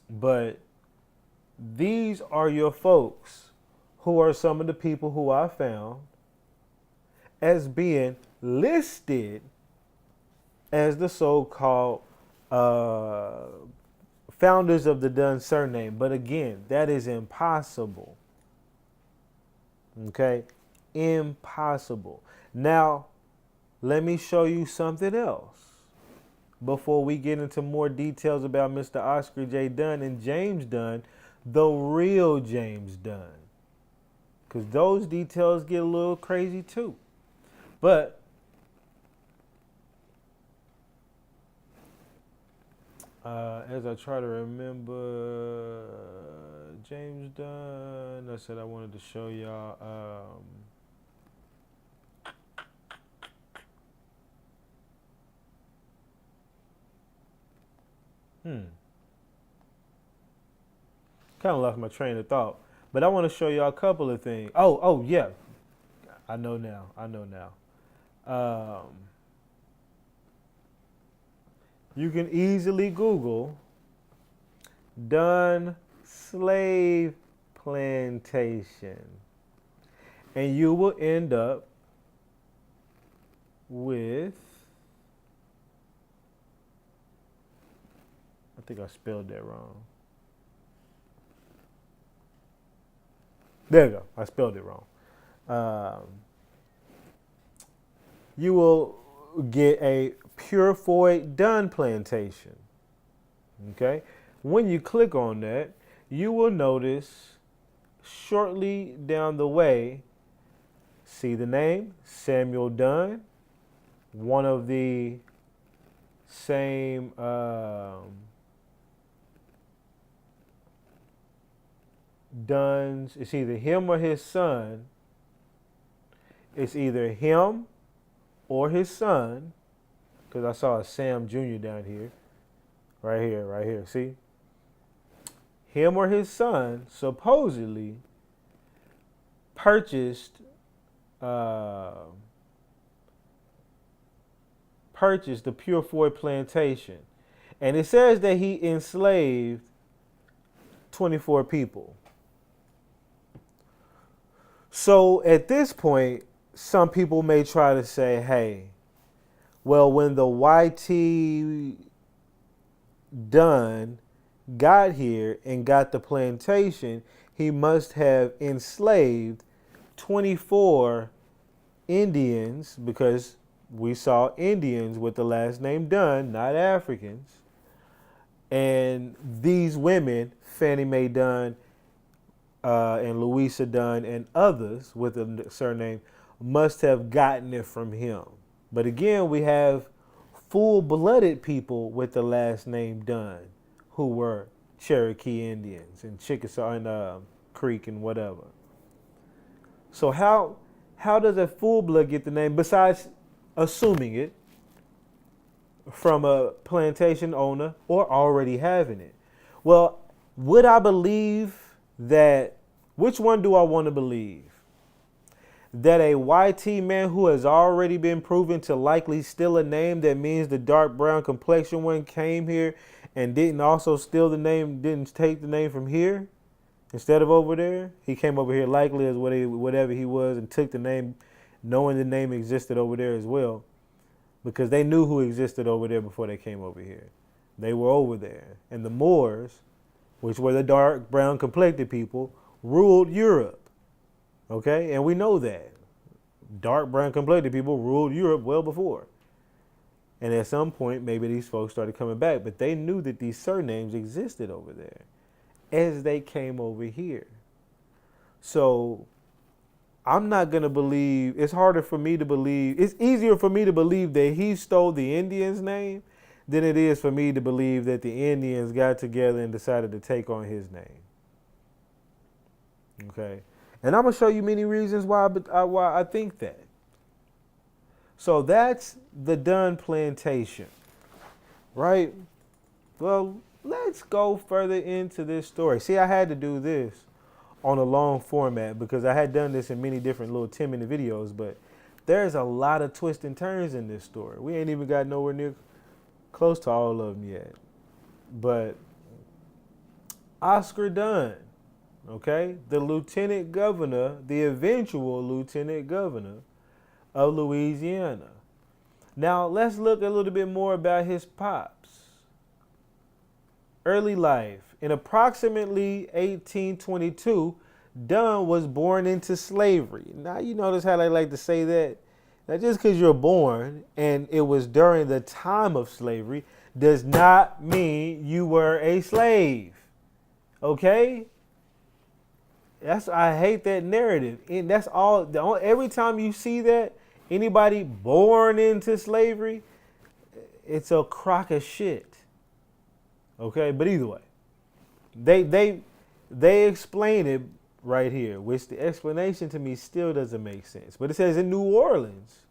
But these are your folks who are some of the people who I found as being listed as the so-called founders of the Dunn surname. But again, that is impossible. Okay? Impossible. Now, let me show you something else before we get into more details about Mr. Oscar J. Dunn and James Dunn, the real James Dunn. Because those details get a little crazy too. But as I try to remember, James Dunn, I said I wanted to show y'all. Kind of lost my train of thought. But I want to show y'all a couple of things. Oh, yeah. I know now. You can easily Google Dunn slave plantation. And you will end up with, I think I spelled that wrong. There you go. I spelled it wrong. You will get a Purefoy Dunn plantation. Okay? When you click on that, you will notice shortly down the way, see the name, Samuel Dunn, one of the same Dunn's, it's either him or his son. It's either him or his son, because I saw a Sam Jr. down here. Right here, right here. See? Him or his son supposedly purchased the Purefoy plantation. And it says that he enslaved 24 people. So at this point, some people may try to say, hey, well, when the YT Dunn got here and got the plantation, he must have enslaved 24 Indians, because we saw Indians with the last name Dunn, not Africans. And these women, Fannie Mae Dunn and Louisa Dunn and others with a surname, must have gotten it from him. But again, we have full-blooded people with the last name Dunn who were Cherokee Indians and Chickasaw and Creek and whatever. So how does a full-blood get the name, besides assuming it from a plantation owner or already having it? Well, would I believe that, which one do I want to believe? That a YT man who has already been proven to likely steal a name, that means the dark brown complexion one came here and didn't also steal the name, didn't take the name from here instead of over there? He came over here likely as whatever he was and took the name, knowing the name existed over there as well, because they knew who existed over there before they came over here. They were over there. And the Moors, which were the dark brown complected people, ruled Europe. Okay, and we know that. Dark brown complected people ruled Europe well before. And at some point, maybe these folks started coming back, but they knew that these surnames existed over there as they came over here. So I'm not going to believe, it's harder for me to believe, it's easier for me to believe that he stole the Indians' name than it is for me to believe that the Indians got together and decided to take on his name. Okay. And I'm going to show you many reasons why I think that. So that's the Dunn plantation, right? Well, let's go further into this story. See, I had to do this on a long format because I had done this in many different little 10-minute videos, but there's a lot of twists and turns in this story. We ain't even got nowhere near close to all of them yet. But Oscar Dunn, okay, the lieutenant governor, the eventual lieutenant governor of Louisiana. Now, let's look a little bit more about his pops. Early life. In approximately 1822, Dunn was born into slavery. Now, you notice how they like to say that? Now, just because you're born and it was during the time of slavery does not mean you were a slave. Okay? I hate that narrative. And that's all. Every time you see that, anybody born into slavery, it's a crock of shit. Okay? But either way, they explain it right here, which the explanation to me still doesn't make sense. But it says in New Orleans,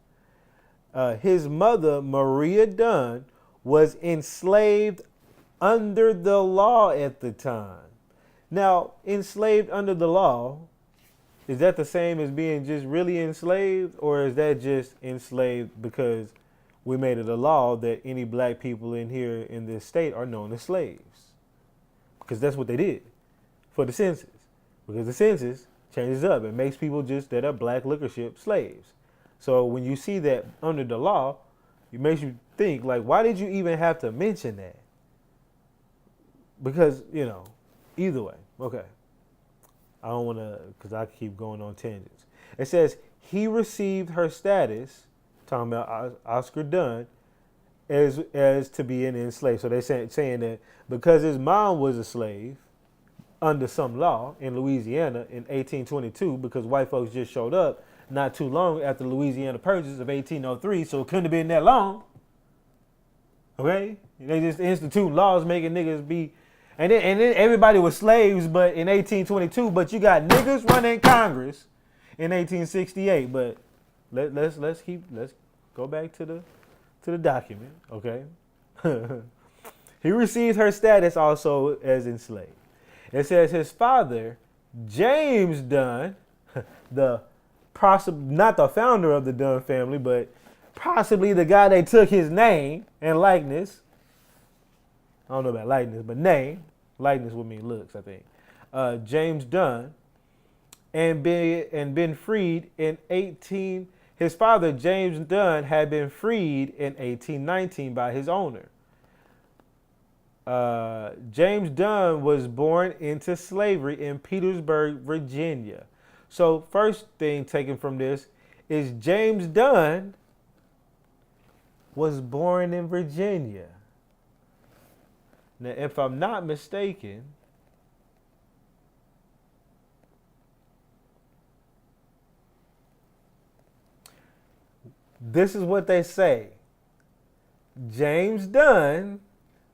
his mother, Maria Dunn, was enslaved under the law at the time. Now, enslaved under the law, is that the same as being just really enslaved? Or is that just enslaved because we made it a law that any black people in here in this state are known as slaves? Because that's what they did for the census. Because the census changes up. It makes people just that are black liquor ship slaves. So when you see that under the law, it makes you think, like, why did you even have to mention that? Because, either way. Okay. I don't want to, because I keep going on tangents. It says he received her status, talking about Oscar Dunn, as to be an enslaved. So they're saying that because his mom was a slave under some law in Louisiana in 1822, because white folks just showed up not too long after the Louisiana Purchase of 1803, so it couldn't have been that long. Okay? They just institute laws making niggas be And then everybody was slaves, but in 1822. But you got niggas running Congress in 1868. But let's go back to the document, okay? He received her status also as enslaved. It says his father, James Dunn, the not the founder of the Dunn family, but possibly the guy that took his name and likeness. I don't know about likeness, but name. Likeness would mean looks, I think. James Dunn, and been freed in 18. His father, James Dunn, had been freed in 1819 by his owner. James Dunn was born into slavery in Petersburg, Virginia. So first thing taken from this is James Dunn was born in Virginia. Now, if I'm not mistaken, this is what they say. James Dunn,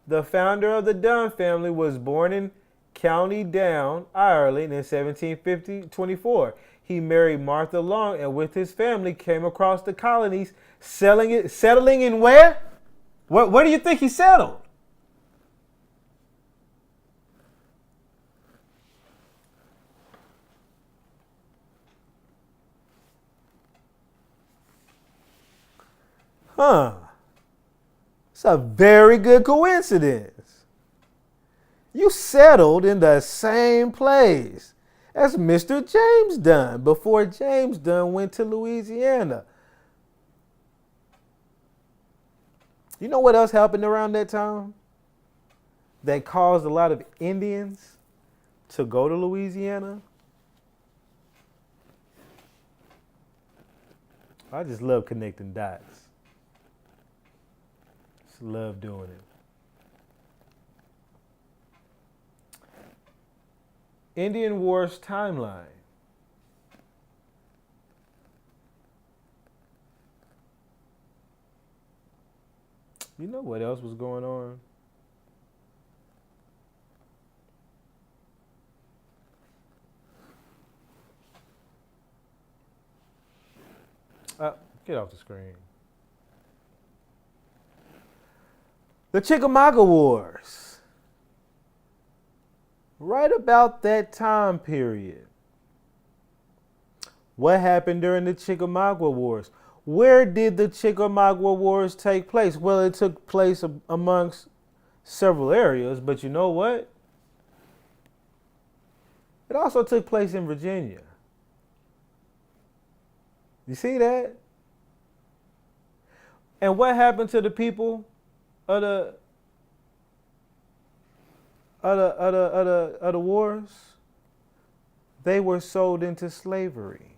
the founder of the Dunn family, was born in County Down, Ireland in 1724. He married Martha Long and with his family came across the colonies, settling in where? Where do you think he settled? Huh. It's a very good coincidence. You settled in the same place as Mr. James Dunn before James Dunn went to Louisiana. You know what else happened around that time? That caused a lot of Indians to go to Louisiana? I just love connecting dots. Just love doing it. Indian Wars timeline. You know what else was going on? Get off the screen. The Chickamauga Wars. Right about that time period. What happened during the Chickamauga Wars? Where did the Chickamauga Wars take place? Well, it took place amongst several areas, but you know what? It also took place in Virginia. You see that? And what happened to the people of the wars? They were sold into slavery.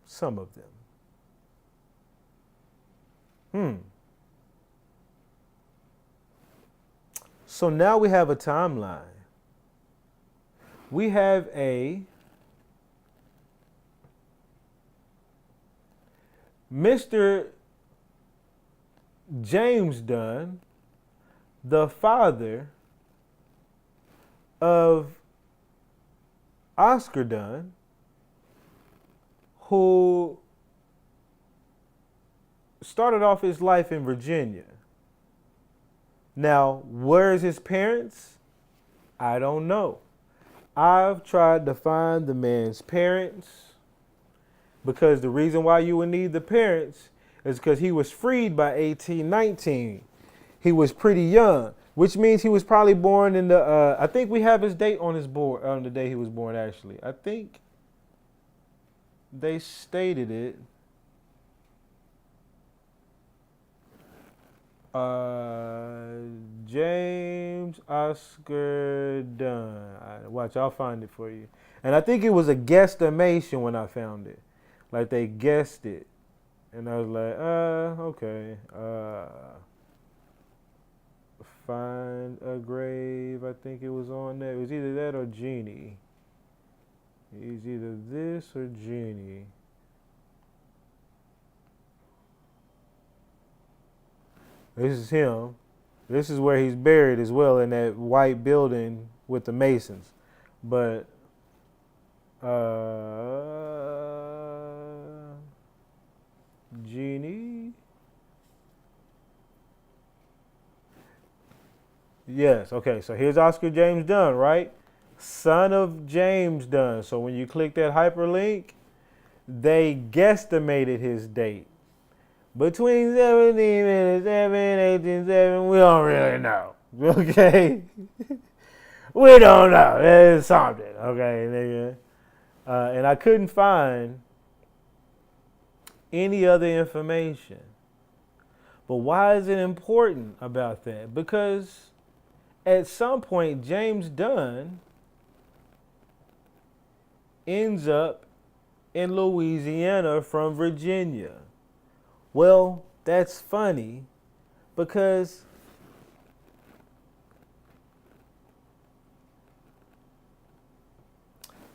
Some of them. So now we have a timeline. We have a Mr. James Dunn, the father of Oscar Dunn, who started off his life in Virginia. Now, where's his parents? I don't know. I've tried to find the man's parents because the reason why you would need the parents is because he was freed by 1819. He was pretty young, which means he was probably born in the, I think we have his date on his board, on the day he was born actually. I think they stated it. James Oscar Dunn. Watch, I'll find it for you. And I think it was a guesstimation when I found it. Like they guessed it. And I was like, okay. Find a grave. I think it was on there. It was either that or Genie. He's either this or Genie. This is him. This is where he's buried as well, in that white building with the Masons. But Genie. Yes. Okay. So here's Oscar James Dunn, right? Son of James Dunn. So when you click that hyperlink, they guesstimated his date between 17 and 1807. We don't really know. Okay. We don't know. It's something. Okay, nigga. And I couldn't find any other information. But why is it important about that? Because at some point, James Dunn ends up in Louisiana from Virginia. Well, that's funny because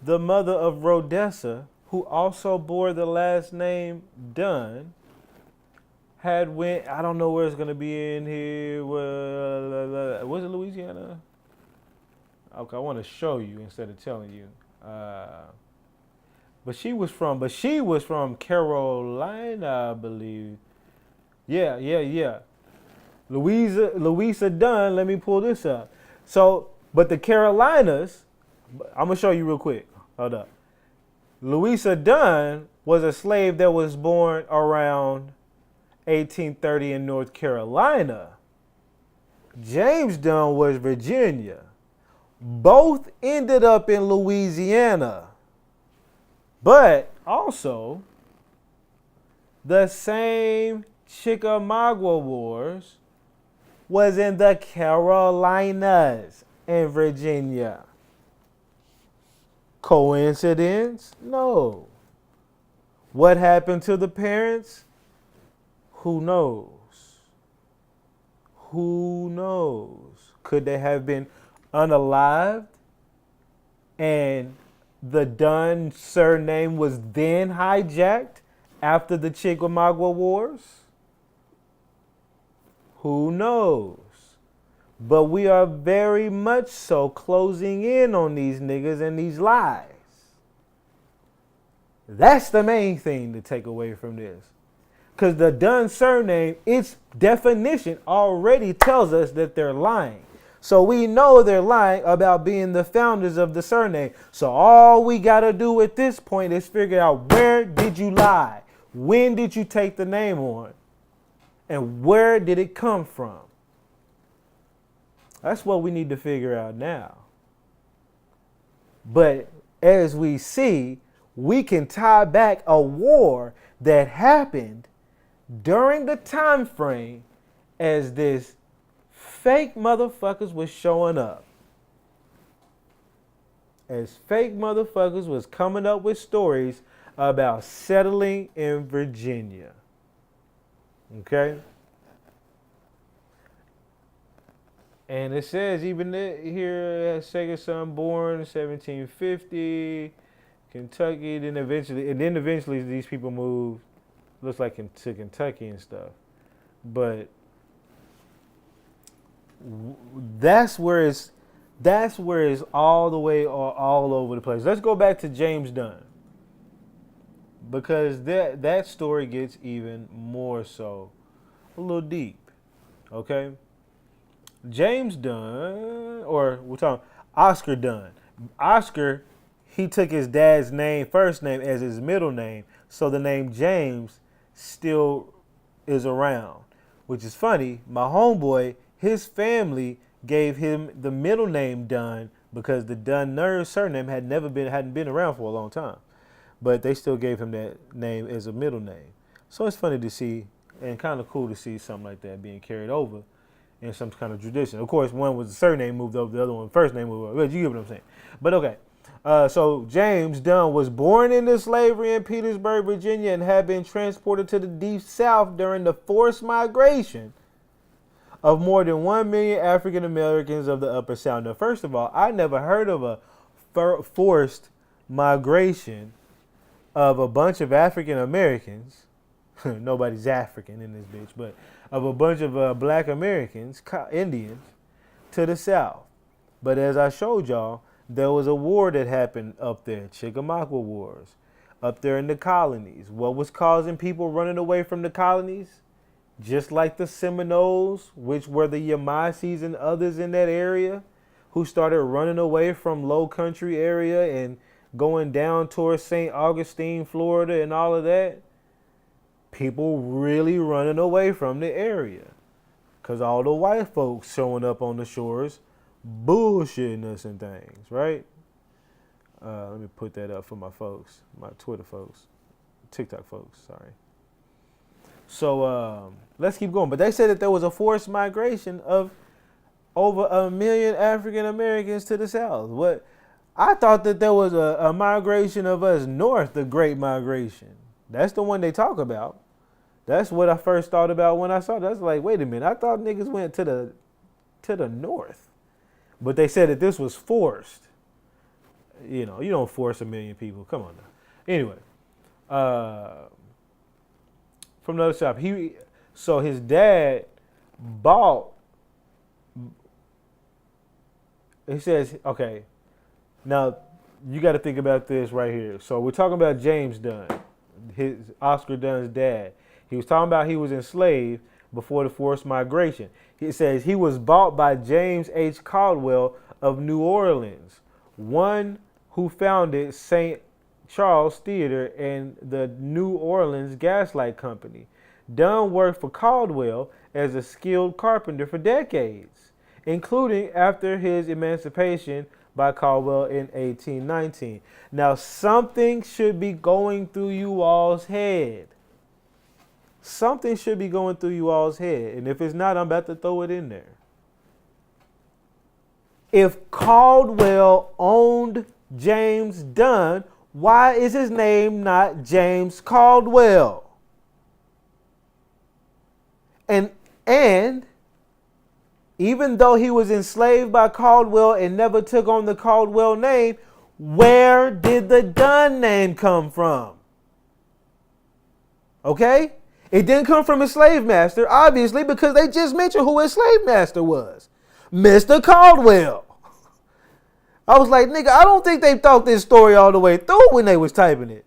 the mother of Rhodessa, who also bore the last name Dunn, had went, I don't know where it's going to be in here. Was it Louisiana? Okay, I want to show you instead of telling you. But she was from Carolina, I believe. Yeah. Louisa Dunn, let me pull this up. So, but the Carolinas, I'm going to show you real quick. Hold up. Louisa Dunn was a slave that was born around 1830 in North Carolina. James Dunn was Virginia. Both ended up in Louisiana. But also, the same Chickamauga Wars was in the Carolinas and Virginia. Coincidence? No. What happened to the parents? Who knows? Who knows? Could they have been unalived and the Dunn surname was then hijacked after the Chickamauga Wars? Who knows? But we are very much so closing in on these niggas and these lies. That's the main thing to take away from this. Because the Dunn surname, its definition already tells us that they're lying. So we know they're lying about being the founders of the surname. So all we got to do at this point is figure out, where did you lie? When did you take the name on? And where did it come from? That's what we need to figure out now. But as we see, we can tie back a war that happened during the time frame as this fake motherfuckers was showing up. As fake motherfuckers was coming up with stories about settling in Virginia. Okay? And it says even here, second son born 1750, Kentucky. Then eventually these people moved. Looks like to Kentucky and stuff. But that's where it's all the way all over the place. Let's go back to James Dunn, because that story gets even more so a little deep. Okay. James Dunn, or we're talking Oscar Dunn. Oscar, he took his dad's first name as his middle name, so the name James still is around, which is funny. My homeboy, his family gave him the middle name Dunn because the Dunn surname hadn't been around for a long time, but they still gave him that name as a middle name. So it's funny to see and kind of cool to see something like that being carried over in some kind of tradition. Of course, one was the surname moved over, the other one first name moved over. You get what I'm saying? But okay. So James Dunn was born into slavery in Petersburg, Virginia, and had been transported to the Deep South during the forced migration of more than 1 million African Americans of the Upper South. Now, first of all, I never heard of a forced migration of a bunch of African Americans Nobody's African in this bitch, but of a bunch of black Americans, Indians, to the south. But as I showed y'all, there was a war that happened up there, Chickamauga Wars, up there in the colonies. What was causing people running away from the colonies? Just like the Seminoles, which were the Yamasees and others in that area, who started running away from low country area and going down towards St. Augustine, Florida, and all of that. People really running away from the area because all the white folks showing up on the shores bullshitting us and things, right? Let me put that up for my folks, my Twitter folks, TikTok folks, sorry. So let's keep going. But they said that there was a forced migration of over 1 million African Americans to the South. What? I thought that there was a migration of us north, the Great Migration. That's the one they talk about. That's what I first thought about when I saw that. I was like, wait a minute, I thought niggas went to the north. But they said that this was forced. You know, you don't force 1 million people. Come on now. Anyway, from another shop, so his dad bought. He says, okay, now you got to think about this right here. So we're talking about James Dunn, his Oscar Dunn's dad. He was talking about he was enslaved before the forced migration. He says he was bought by James H. Caldwell of New Orleans, one who founded St. Charles Theater and the New Orleans Gaslight Company. Dunn worked for Caldwell as a skilled carpenter for decades, including after his emancipation by Caldwell in 1819. Now, something should be going through you all's head. Something should be going through you all's head. And if it's not, I'm about to throw it in there. If Caldwell owned James Dunn, why is his name not James Caldwell? And even though he was enslaved by Caldwell and never took on the Caldwell name, where did the Dunn name come from? Okay? It didn't come from his slave master, obviously, because they just mentioned who his slave master was. Mr. Caldwell. I was like, nigga, I don't think they thought this story all the way through when they was typing it.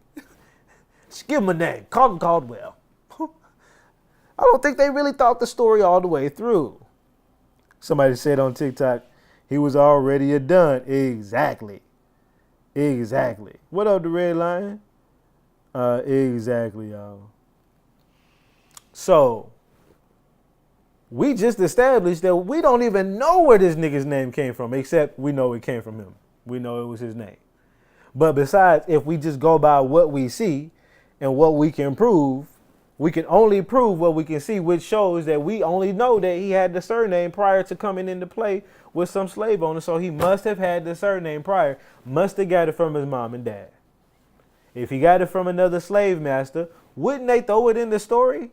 Just give him a name. Call him Caldwell. I don't think they really thought the story all the way through. Somebody said on TikTok, he was already a Dunn. Exactly. Exactly. What up, the Red Lion? Exactly, y'all. So, we just established that we don't even know where this nigga's name came from, except we know it came from him. We know it was his name. But besides, if we just go by what we see and what we can prove, we can only prove what we can see, which shows that we only know that he had the surname prior to coming into play with some slave owner. So he must have had the surname prior, must have got it from his mom and dad. If he got it from another slave master, wouldn't they throw it in the story?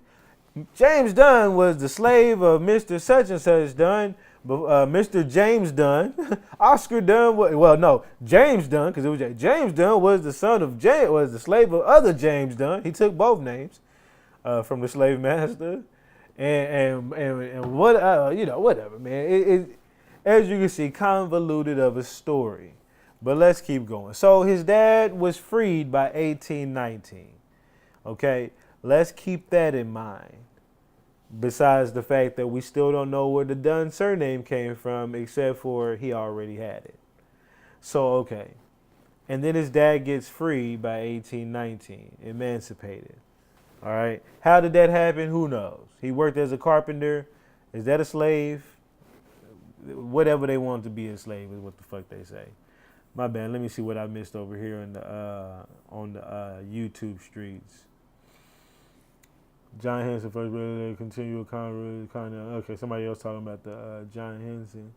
James Dunn was the slave of Mr. Such and Such Dunn, Mr. James Dunn. Oscar Dunn, James Dunn, because it was James Dunn was the son of James, was the slave of other James Dunn. He took both names from the slave master, and what whatever, man. It as you can see, convoluted of a story. But let's keep going. So his dad was freed by 1819. Okay, let's keep that in mind. Besides the fact that we still don't know where the Dunn surname came from, except for he already had it. So, okay. And then his dad gets freed by 1819, emancipated. All right. How did that happen? Who knows? He worked as a carpenter. Is that a slave? Whatever they want to be a slave is what the fuck they say. My bad. Let me see what I missed over here on the YouTube streets. John Henson first brother continue kind of okay. Somebody else talking about the John Henson.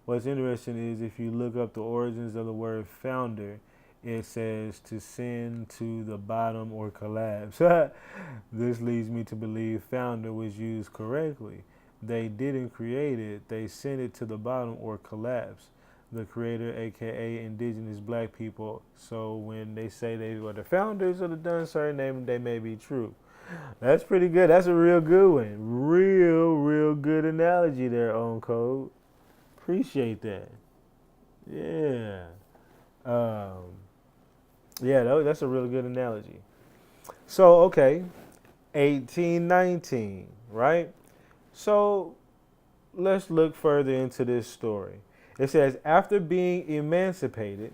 What's interesting is if you look up the origins of the word founder, it says to send to the bottom or collapse. This leads me to believe founder was used correctly. They didn't create it. They sent it to the bottom or collapse. The creator, aka indigenous black people. So when they say they were the founders of the Dunn surname, they may be true. That's pretty good. That's a real good one. Real good analogy there, on code. Appreciate that. Yeah. Um, yeah, that's a really good analogy. So, okay, 1819, right? So, let's look further into this story. It says, after being emancipated,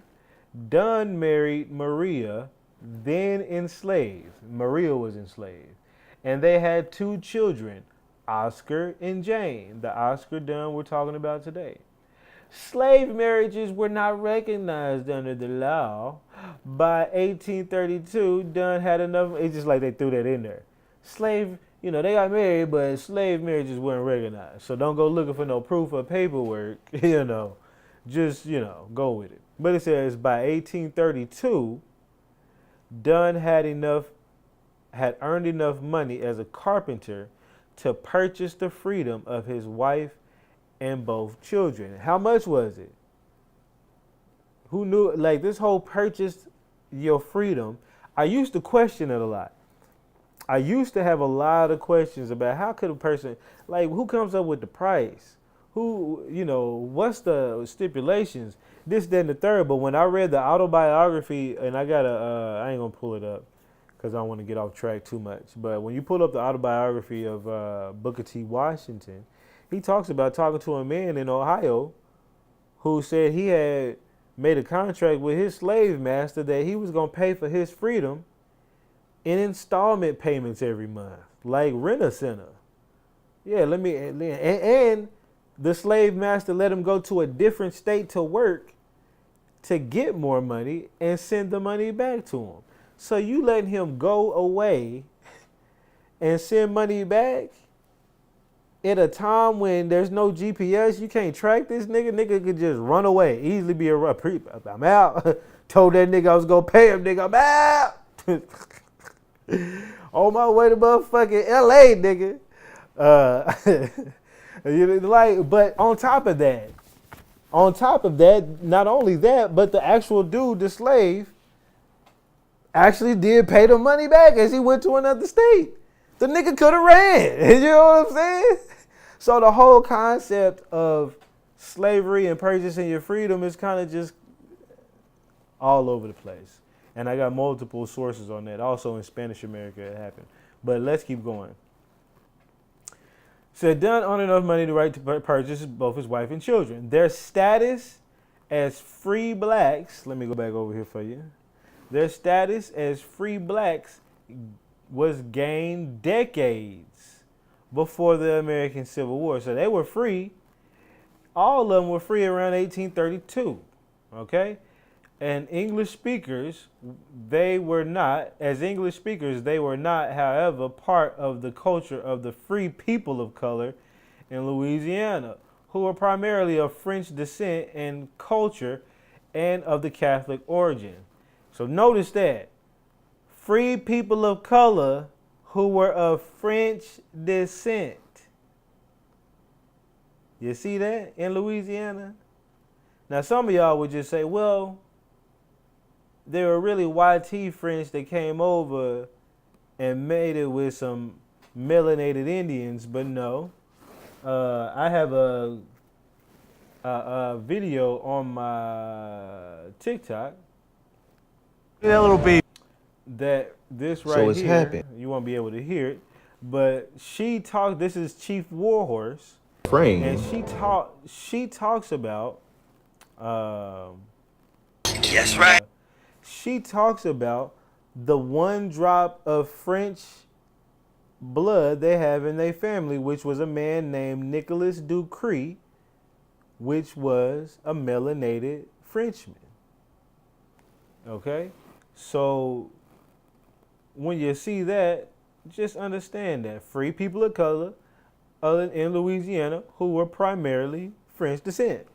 Dunn married Maria, then enslaved. Maria was enslaved. And they had two children, Oscar and Jane, the Oscar Dunn we're talking about today. Slave marriages were not recognized under the law. By 1832, Dunn had enough. It's just like they threw that in there. Slave, they got married, but slave marriages weren't recognized. So don't go looking for no proof or paperwork, Just, go with it. But it says by 1832, Dunn had earned enough money as a carpenter to purchase the freedom of his wife and both children. How much was it? Who knew? Like, this whole purchase your freedom, I used to question it a lot. I used to have a lot of questions about how could a person, like, who comes up with the price? Who, what's the stipulations? This, that, and the third. But when I read the autobiography, and I ain't gonna pull it up because I don't want to get off track too much. But when you pull up the autobiography of Booker T. Washington, he talks about talking to a man in Ohio who said he had made a contract with his slave master that he was going to pay for his freedom in installment payments every month, like Rent-A-Center. Yeah, and the slave master let him go to a different state to work to get more money and send the money back to him. So you letting him go away and send money back at a time when there's no GPS, you can't track this nigga. Nigga could just run away, easily be a I'm out. Told that nigga I was gonna pay him, nigga. I'm out. On my way to motherfucking LA, nigga. But on top of that, not only that, but the actual dude, the slave, actually did pay the money back as he went to another state. The nigga could have ran. You know what I'm saying? So the whole concept of slavery and purchasing your freedom is kind of just all over the place. And I got multiple sources on that. Also in Spanish America it happened. But let's keep going. Said Dunn earned enough money to right to purchase both his wife and children. Their status as free blacks, let me go back over here for you. Their status as free blacks was gained decades before the American Civil War. So they were free. All of them were free around 1832. Okay? And English speakers, they were not, however, part of the culture of the free people of color in Louisiana, who were primarily of French descent and culture and of the Catholic origin. So notice that. Free people of color who were of French descent. You see that in Louisiana? Now, some of y'all would just say, well, they were really YT French that came over and made it with some melanated Indians, but no. I have a video on my TikTok. That little baby. That this right here, happened. You won't be able to hear it, but she talked. This is Chief Warhorse, and she talks about. Yes, right. She talks about the one drop of French blood they have in their family, which was a man named Nicholas Ducree, which was a melanated Frenchman. Okay, so when you see that, just understand that free people of color in Louisiana who were primarily French descent.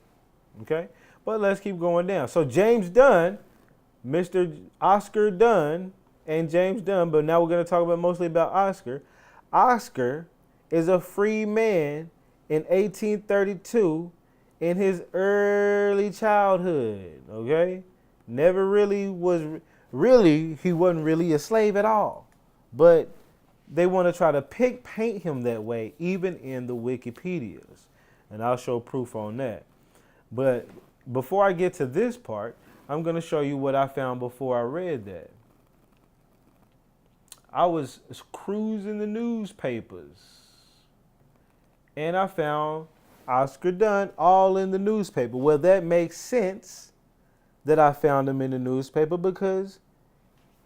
Okay, but let's keep going down. So James Dunn, Mr. Oscar Dunn and James Dunn, but now we're going to talk mostly about Oscar. Oscar is a free man in 1832 in his early childhood, okay? Never really was, he wasn't really a slave at all. But, they want to try to paint him that way, even in the Wikipedias. And I'll show proof on that. But before I get to this part, I'm going to show you what I found before I read that. I was cruising the newspapers, and I found Oscar Dunn all in the newspaper. Well, that makes sense that I found him in the newspaper because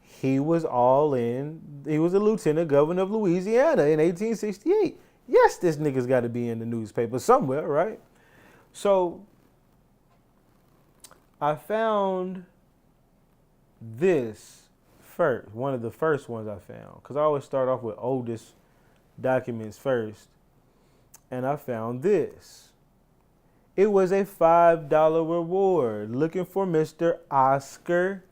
he was he was a lieutenant governor of Louisiana in 1868. Yes, this nigga's got to be in the newspaper somewhere, right? So I found this first, one of the first ones I found, because I always start off with oldest documents first. And I found this. It was a $5 reward looking for Mr. Oscar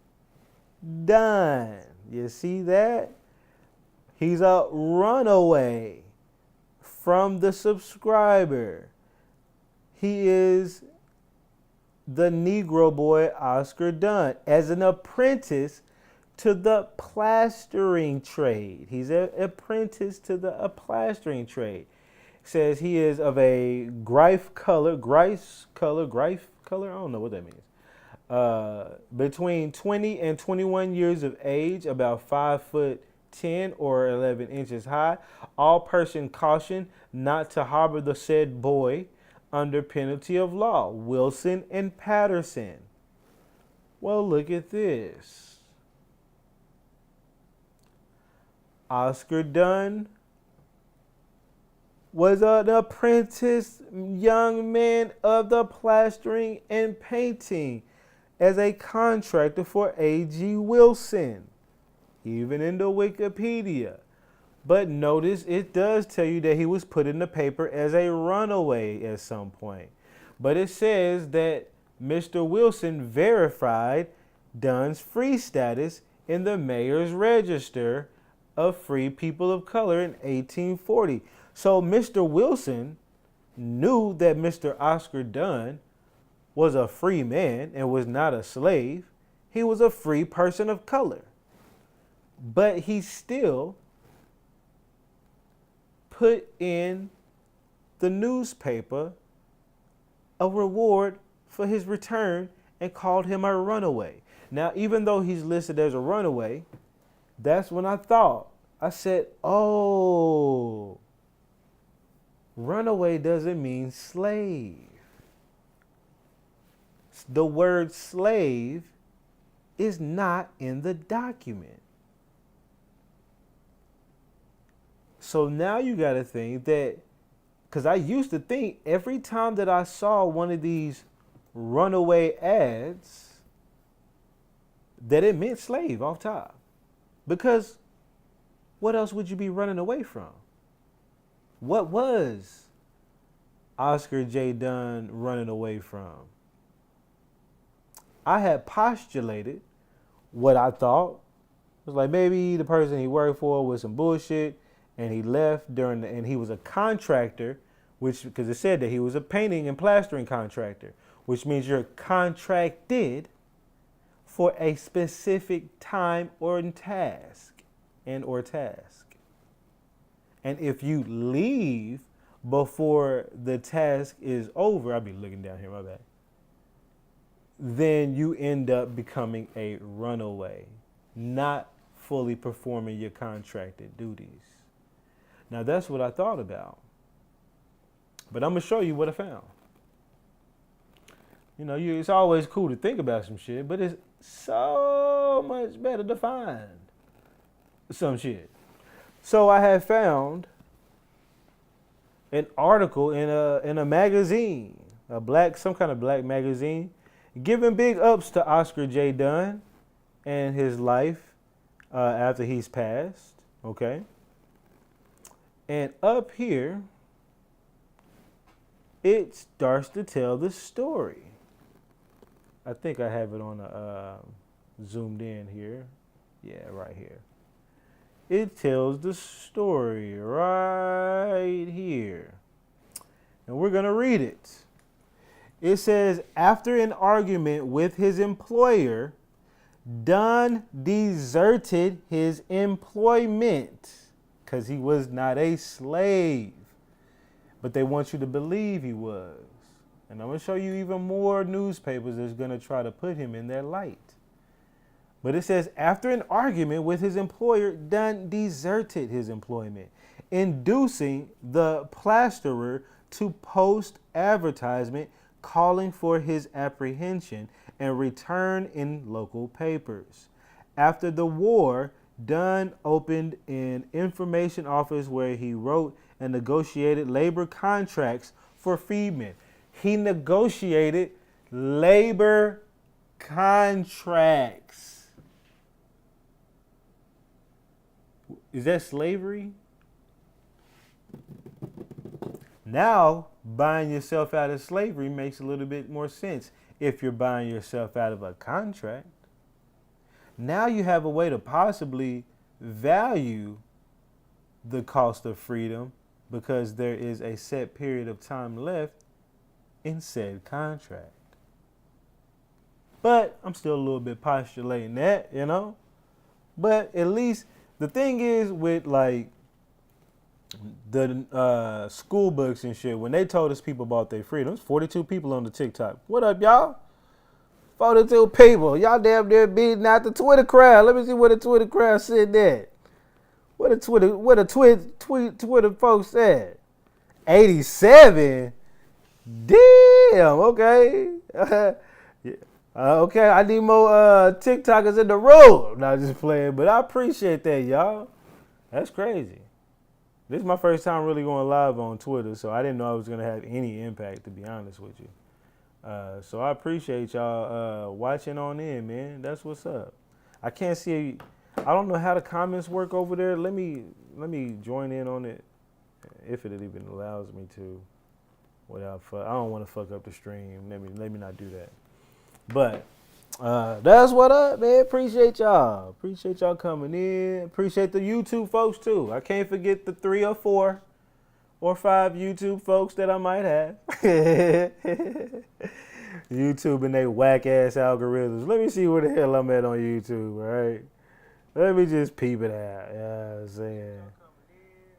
Dunn. You see that? He's a runaway from the subscriber. He is the Negro boy Oscar Dunn as an apprentice to the plastering trade. He's an apprentice to the plastering trade. Says he is of a grife color, I don't know what that means. Between 20 and 21 years of age, about 5'10" or 11 inches high. All person cautioned not to harbor the said boy under penalty of law. Wilson and Patterson. Well, look at this. Oscar Dunn was an apprentice young man of the plastering and painting as a contractor for A.G. Wilson, even in the Wikipedia. But notice it does tell you that he was put in the paper as a runaway at some point. But it says that Mr. Wilson verified Dunn's free status in the Mayor's Register of Free People of Color in 1840. So Mr. Wilson knew that Mr. Oscar Dunn was a free man and was not a slave. He was a free person of color. But he still put in the newspaper a reward for his return and called him a runaway. Now, even though he's listed as a runaway, that's when I said, oh, runaway doesn't mean slave. The word slave is not in the document. So now you got to think that, because I used to think every time that I saw one of these runaway ads, that it meant slave off top. Because what else would you be running away from? What was Oscar J. Dunn running away from? I had postulated what I thought. It was like maybe the person he worked for was some bullshit and he left and he was a contractor, because it said that he was a painting and plastering contractor, which means you're contracted for a specific time or task. And if you leave before the task is over, I'll be looking down here, my bad, then you end up becoming a runaway, not fully performing your contracted duties. Now, that's what I thought about. But I'm going to show you what I found. You know, it's always cool to think about some shit, but it's so much better to find some shit. So I had found an article in a magazine, some kind of black magazine, giving big ups to Oscar J. Dunn and his life after he's passed. Okay. And up here, it starts to tell the story. I think I have it on zoomed in here. Yeah, right here. It tells the story right here. And we're going to read it. It says, after an argument with his employer, Dunn deserted his employment because he was not a slave. But they want you to believe he was. And I'm going to show you even more newspapers that's going to try to put him in that light. But it says, after an argument with his employer, Dunn deserted his employment, inducing the plasterer to post advertisement calling for his apprehension and return in local papers. After the war, Dunn opened an information office where he wrote and negotiated labor contracts for freedmen. He negotiated labor contracts. Is that slavery? Now, buying yourself out of slavery makes a little bit more sense if you're buying yourself out of a contract. Now you have a way to possibly value the cost of freedom because there is a set period of time left in said contract. But I'm still a little bit postulating that, you know. But at least the thing is with like the school books and shit, when they told us people about their freedoms, 42 people on the TikTok. What up, y'all? 42 people. Y'all damn near beating out the Twitter crowd. Let me see what the Twitter crowd said there. What the Twitter folks said. 87? Damn, okay. Okay, I need more TikTokers in the room. Not just playing, but I appreciate that, y'all. That's crazy. This is my first time really going live on Twitter, so I didn't know I was going to have any impact, to be honest with you. So I appreciate y'all watching on in, man. That's what's up. I can't see. I don't know how the comments work over there. Let me join in on it, if it even allows me to. Without I don't want to fuck up the stream. Let me not do that. But that's what up, man. Appreciate y'all. Appreciate y'all coming in. Appreciate the YouTube folks too. I can't forget the 3 or 4 or 5 YouTube folks that I might have. YouTube and they whack ass algorithms. Let me see where the hell I'm at on YouTube, all right? Let me just peep it out. You know what I'm saying?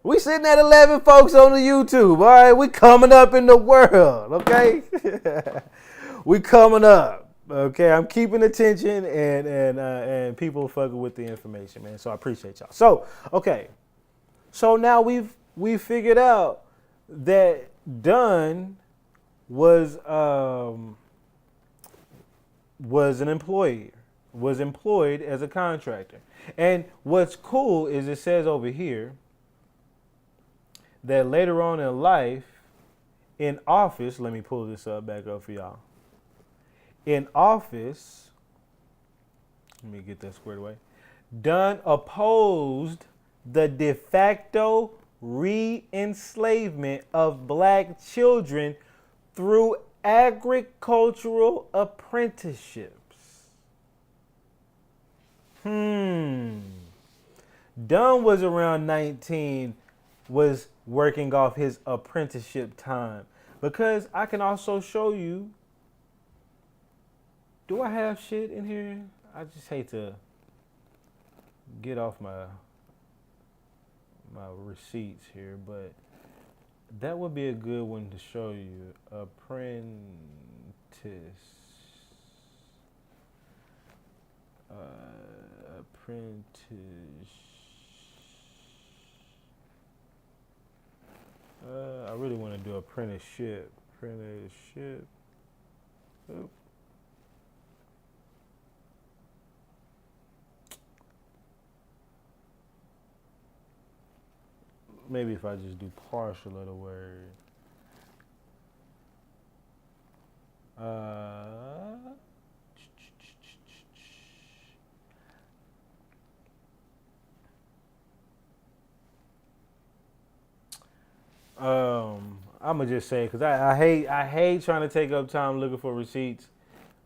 We sitting at 11 folks on the YouTube, all right? We coming up in the world, okay? We coming up, okay? I'm keeping attention and people fucking with the information, man. So I appreciate y'all. So, okay. So now we figured out that Dunn was an employee, was employed as a contractor. And what's cool is it says over here that later on in life, in office, let me pull this back up for y'all. In office, let me get that squared away. Dunn opposed the de facto re-enslavement of black children through agricultural apprenticeships. Dunn was around 19, was working off his apprenticeship time. Because I can also show you, do I have shit in here? I just hate to get off my receipts here, but that would be a good one to show you. Apprentice. I really want to do apprenticeship. Oop. Maybe if I just do partial of the word. I'm gonna just say because I hate trying to take up time looking for receipts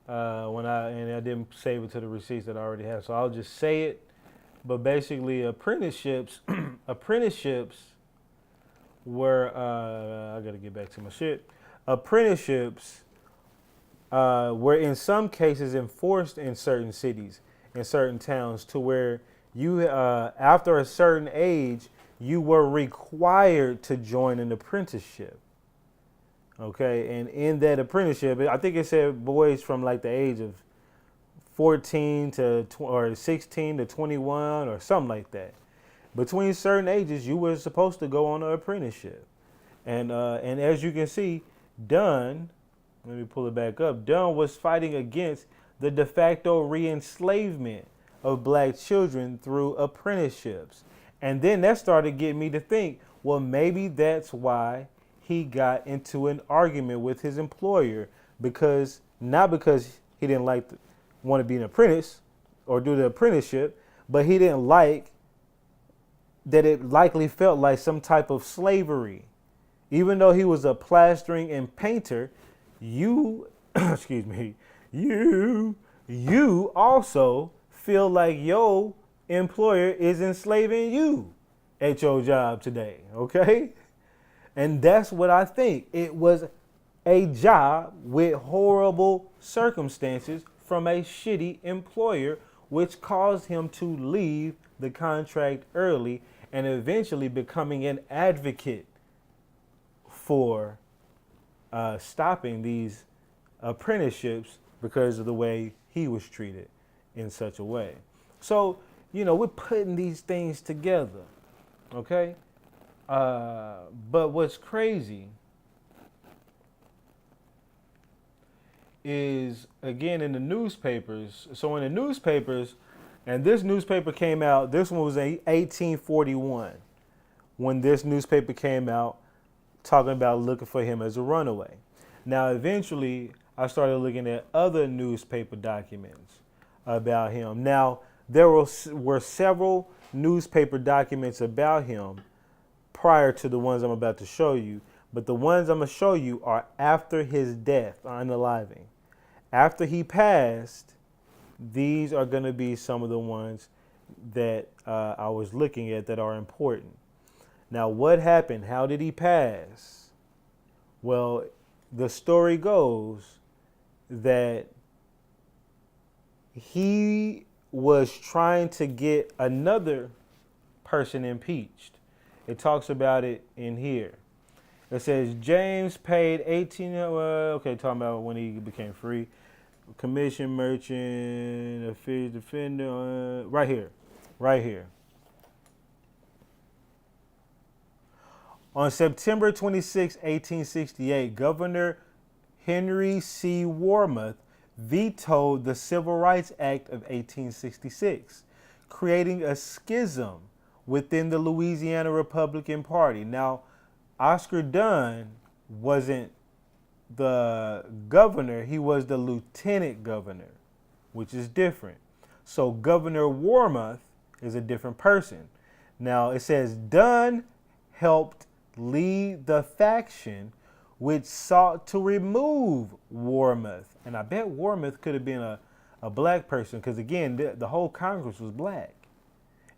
when I didn't save it to the receipts that I already have. So I'll just say it. But basically, apprenticeships were I gotta get back to my shit. Apprenticeships were in some cases enforced in certain cities, in certain towns, to where you after a certain age, you were required to join an apprenticeship. Okay, and in that apprenticeship, I think it said boys from like the age of 14 to or 16 to 21 or something like that. Between certain ages, you were supposed to go on an apprenticeship. And as you can see, Dunn, let me pull it back up. Dunn was fighting against the de facto re-enslavement of black children through apprenticeships. And then that started getting me to think, well, maybe that's why he got into an argument with his employer, because not because he didn't want to be an apprentice or do the apprenticeship, but he didn't like that it likely felt like some type of slavery. Even though he was a plastering and painter, you, excuse me, you also feel like your employer is enslaving you at your job today, okay? And that's what I think. It was a job with horrible circumstances from a shitty employer, which caused him to leave the contract early and eventually becoming an advocate for stopping these apprenticeships because of the way he was treated in such a way. So, we're putting these things together, okay? But what's crazy is, again, in the newspapers. So in the newspapers, and this newspaper came out, this one was 1841 when this newspaper came out talking about looking for him as a runaway. Now, eventually, I started looking at other newspaper documents about him. Now, there were several newspaper documents about him prior to the ones I'm about to show you, but the ones I'm going to show you are after his death, unaliving. After he passed, these are going to be some of the ones that I was looking at that are important. Now, what happened? How did he pass? Well, the story goes that he was trying to get another person impeached. It talks about it in here. It says James paid 18, talking about when he became free. Commission merchant, official defender, right here. On September 26, 1868, Governor Henry C. Warmoth vetoed the Civil Rights Act of 1866, creating a schism within the Louisiana Republican Party. Now, Oscar Dunn wasn't the governor, he was the lieutenant governor, which is different. So Governor Warmoth is a different person. Now, it says Dunn helped lead the faction which sought to remove Warmoth. And I bet Warmoth could have been a black person, because again, the whole Congress was black.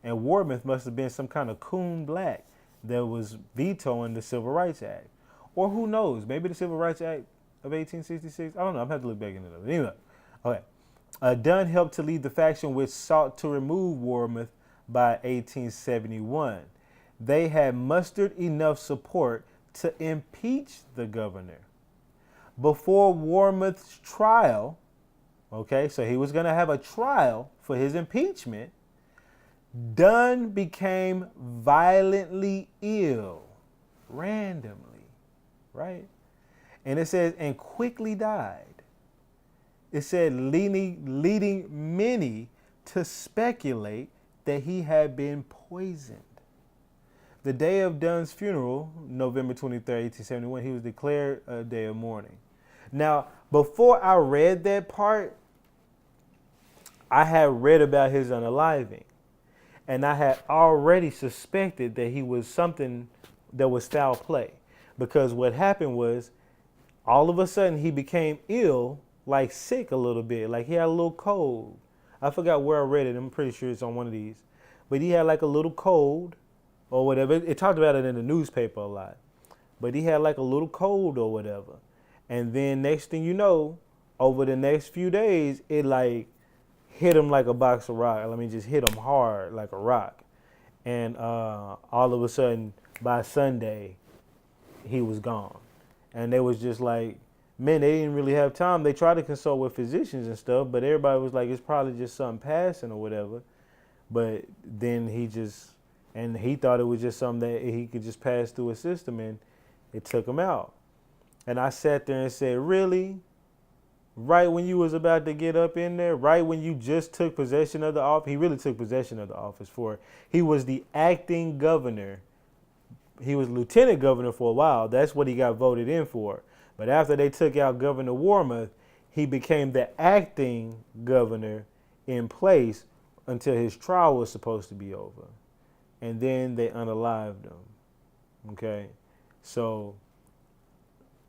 And Warmoth must have been some kind of coon black that was vetoing the Civil Rights Act. Or who knows, maybe the Civil Rights Act of 1866? I don't know, I'm going to have to look back into that. Anyway, okay. Dunn helped to lead the faction which sought to remove Warmoth by 1871. They had mustered enough support to impeach the governor. Before Warmoth's trial, okay, so he was going to have a trial for his impeachment, Dunn became violently ill, randomly, right? And it says, and quickly died. It said, leading many to speculate that he had been poisoned. The day of Dunn's funeral, November 23, 1871, he was declared a day of mourning. Now, before I read that part, I had read about his unaliving. And I had already suspected that he was something that was foul play. Because what happened was, all of a sudden he became ill, like sick a little bit. Like he had a little cold. I forgot where I read it. I'm pretty sure it's on one of these. But he had like a little cold or whatever. It talked about it in the newspaper a lot. But he had like a little cold or whatever. And then next thing you know, over the next few days, it like hit him like a box of rock. Let me just hit him hard like a rock. and all of a sudden by Sunday he was gone, and they was just like, man, they didn't really have time. They tried to consult with physicians and stuff, but everybody was like, it's probably just something passing or whatever. But then he thought it was just something that he could just pass through his system, and it took him out. And I sat there and said, really? Right when you was about to get up in there, right when you just took possession of the office, he really took possession of the office he was the acting governor. He was lieutenant governor for a while. That's what he got voted in for. But after they took out Governor Warmoth, he became the acting governor in place until his trial was supposed to be over. And then they unalived him. Okay? So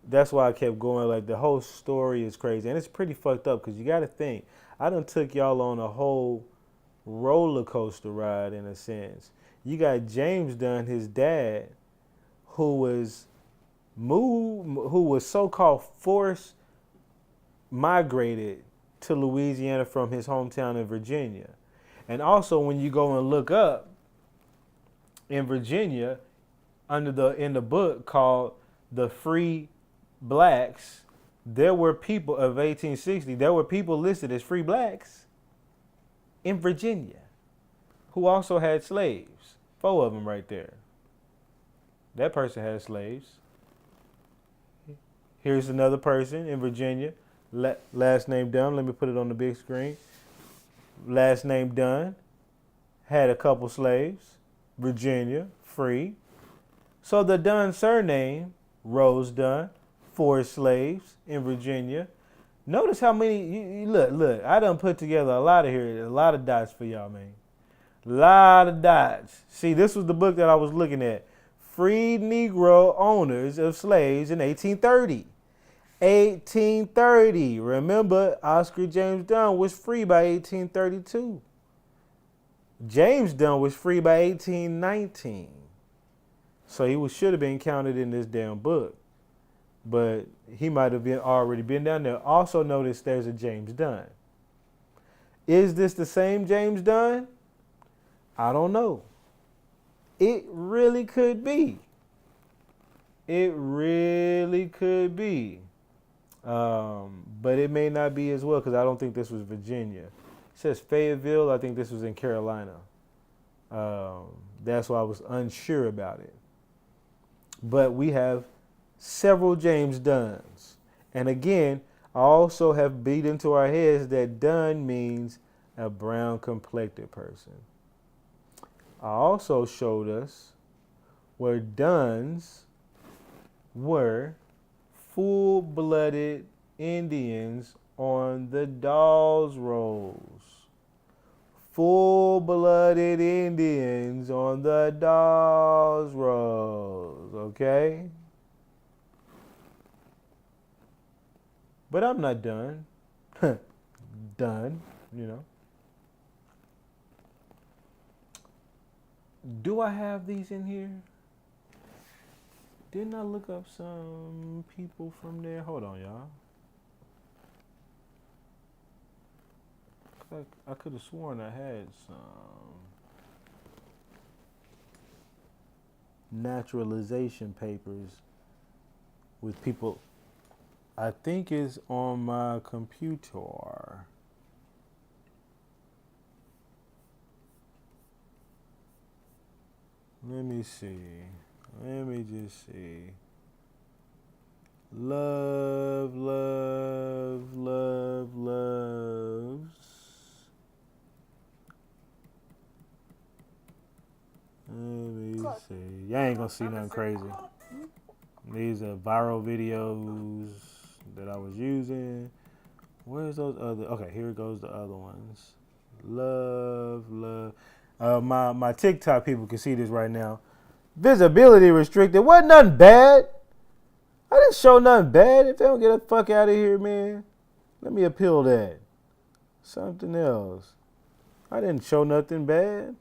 that's why I kept going. Like, the whole story is crazy. And it's pretty fucked up because you got to think. I done took y'all on a whole roller coaster ride in a sense. You got James Dunn, his dad, who was so-called forced migrated to Louisiana from his hometown in Virginia. And also, when you go and look up in Virginia, in the book called The Free Blacks, there were people of 1860, there were people listed as free blacks in Virginia who also had slaves. 4 of them right there. That person had slaves. Here's another person in Virginia, last name Dunn. Let me put it on the big screen. Last name Dunn, had a couple slaves. Virginia, free. So the Dunn surname, Rose Dunn, 4 slaves in Virginia. Notice how many, look, I done put together a lot of dots for y'all, man. A lot of dots. See, this was the book that I was looking at. Freed Negro owners of slaves in 1830. 1830. Remember, Oscar James Dunn was free by 1832. James Dunn was free by 1819. So he should have been counted in this damn book. But he might have already been down there. Also notice there's a James Dunn. Is this the same James Dunn? I don't know. It really could be. It really could be. But it may not be as well because I don't think this was Virginia. It says Fayetteville. I think this was in Carolina. That's why I was unsure about it. But we have several James Dunns. And again, I also have beat into our heads that Dunn means a brown complected person. I also showed us where Dunns were full-blooded Indians on the Dawes Rolls. Full-blooded Indians on the Dawes Rolls, okay? But I'm not done. Done, you know. Do I have these in here? Didn't I look up some people from there? Hold on, y'all. I could have sworn I had some naturalization papers with people. I think it's on my computer. Let me see. Let me just see. Love, love, love, loves. Let me see. Y'all ain't gonna see nothing crazy. These are viral videos that I was using. Where's those other? Okay, here goes the other ones. Love, love. My TikTok people can see this right now. Visibility restricted. Wasn't nothing bad. I didn't show nothing bad. If they don't get the fuck out of here, man, let me appeal that. Something else. I didn't show nothing bad.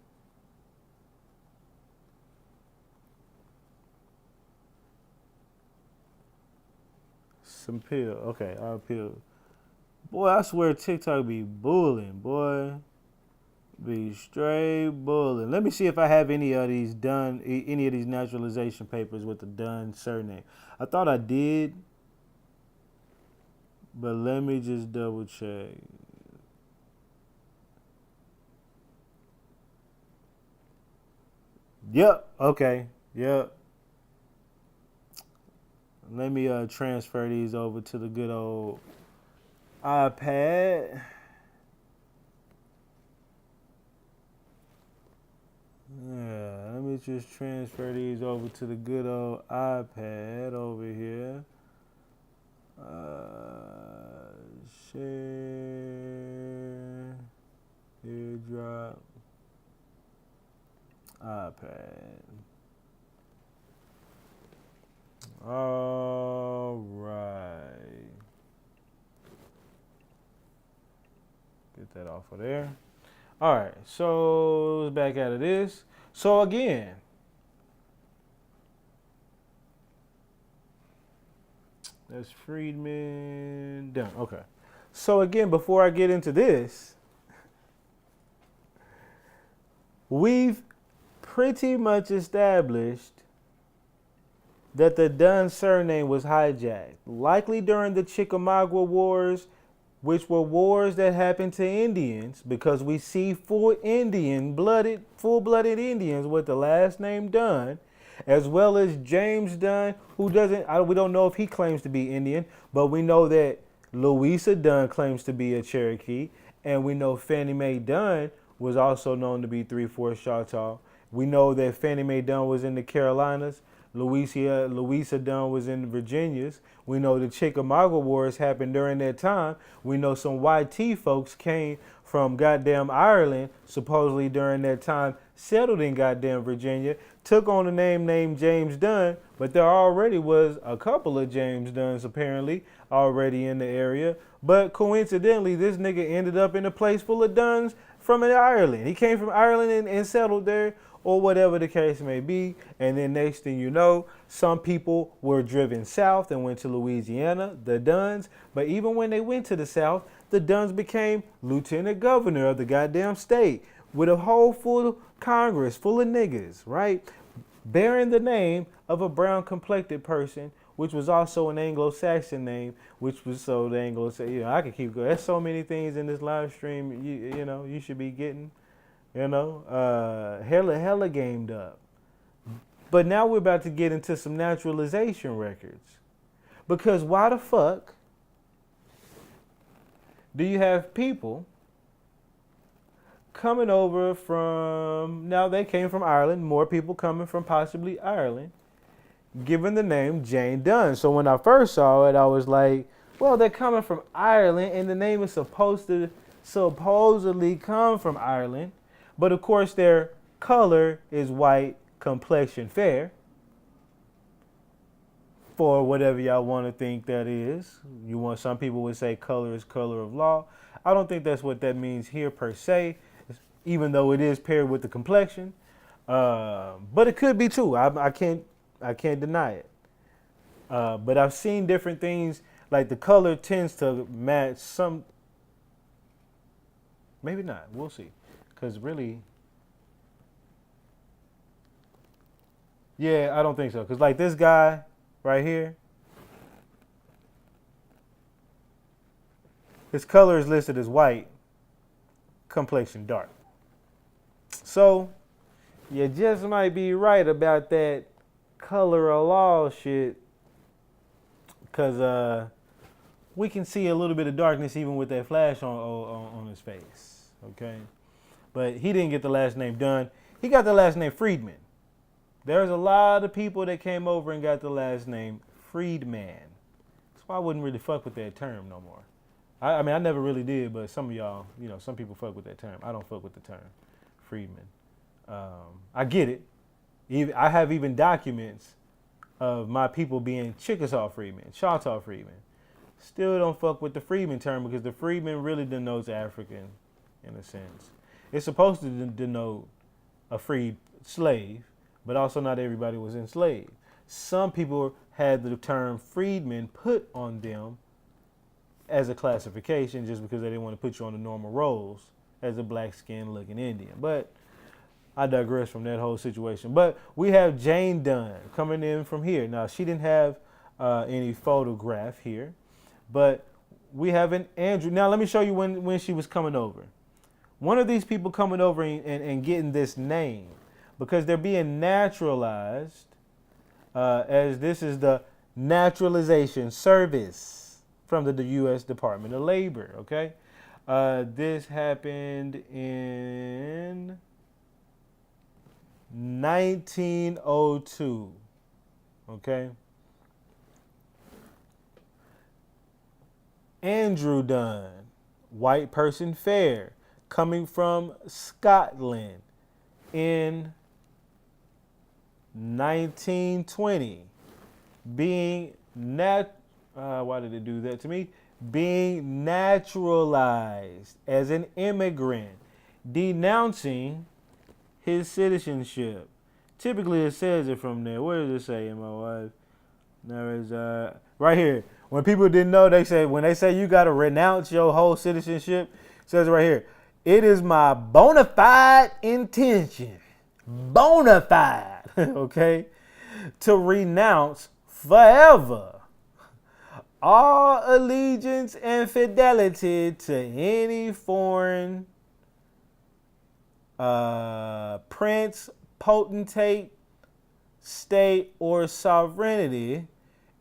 Some pill. Okay, I'll appeal. Boy, I swear TikTok be bullying, boy. Be straight bullet. Let me see if I have any of these done, any of these naturalization papers with the Dunn surname. I thought I did, but let me just double check. Yep. Okay. Yep. Let me transfer these over to the good old iPad. Yeah, let me just transfer these over to the good old iPad over here. Share, airdrop, iPad. All right. Get that off of there. All right, so let's back out of this. So again, that's Friedman done. Okay. So again, before I get into this, we've pretty much established that the Dunn surname was hijacked, likely during the Chickamauga Wars, which were wars that happened to Indians, because we see full-blooded Indians with the last name Dunn, as well as James Dunn, who we don't know if he claims to be Indian, but we know that Louisa Dunn claims to be a Cherokee, and we know Fannie Mae Dunn was also known to be 3/4 Choctaw. We know that Fannie Mae Dunn was in the Carolinas. Louisa Dunn was in the Virginias. We know the Chickamauga Wars happened during that time. We know some YT folks came from goddamn Ireland, supposedly during that time, settled in goddamn Virginia, took on a name named James Dunn, but there already was a couple of James Dunns apparently already in the area. But coincidentally, this nigga ended up in a place full of Dunns from Ireland. He came from Ireland and settled there, or whatever the case may be. And then next thing you know, some people were driven south and went to Louisiana, the Dunns. But even when they went to the south, the Dunns became lieutenant governor of the goddamn state with a whole full Congress full of niggas, right? Bearing the name of a brown complected person, which was also an Anglo-Saxon name, which was so the Anglo-Saxon. You know, I could keep going. There's so many things in this live stream, you know, you should be getting. You know, hella gamed up. But now we're about to get into some naturalization records. Because why the fuck do you have people coming over from, now they came from Ireland, more people coming from possibly Ireland, given the name Jane Dunn. So when I first saw it, I was like, well, they're coming from Ireland and the name is supposed to supposedly come from Ireland. But of course, their color is white, complexion fair. For whatever y'all want to think that is. Some people would say color is color of law. I don't think that's what that means here per se, even though it is paired with the complexion. But it could be too. I can't deny it. But I've seen different things, like the color tends to match some. Maybe not. We'll see. Because really, yeah, I don't think so. Because like this guy right here, his color is listed as white, complexion dark. So you just might be right about that color of law shit. Because we can see a little bit of darkness even with that flash on his face. Okay. But he didn't get the last name Dunn. He got the last name Friedman. There's a lot of people that came over and got the last name Friedman. That's why I wouldn't really fuck with that term no more. I mean, I never really did, but some of y'all, you know, some people fuck with that term. I don't fuck with the term Friedman. I get it. I have even documents of my people being Chickasaw Freedmen, Choctaw Freedmen. Still don't fuck with the Freedman term because the Freedman really denotes African in a sense. It's supposed to denote a freed slave, but also not everybody was enslaved. Some people had the term freedman put on them as a classification just because they didn't want to put you on the normal rolls as a black skinned looking Indian. But I digress from that whole situation. But we have Jane Dunn coming in from here. Now, she didn't have any photograph here, but we have an Andrew. Now, let me show you when she was coming over. One of these people coming over and getting this name because they're being naturalized as this is the naturalization service from the U.S. Department of Labor, okay? This happened in 1902, okay? Andrew Dunn, white person, fair, coming from Scotland in 1920, being why did it do that to me? Being naturalized as an immigrant, denouncing his citizenship. Typically, it says it from there. Where does it say in my wife? There is right here. When people didn't know, they say when they say you got to renounce your whole citizenship, it says it right here. It is my bona fide intention, bona fide, okay, to renounce forever all allegiance and fidelity to any foreign prince, potentate, state, or sovereignty,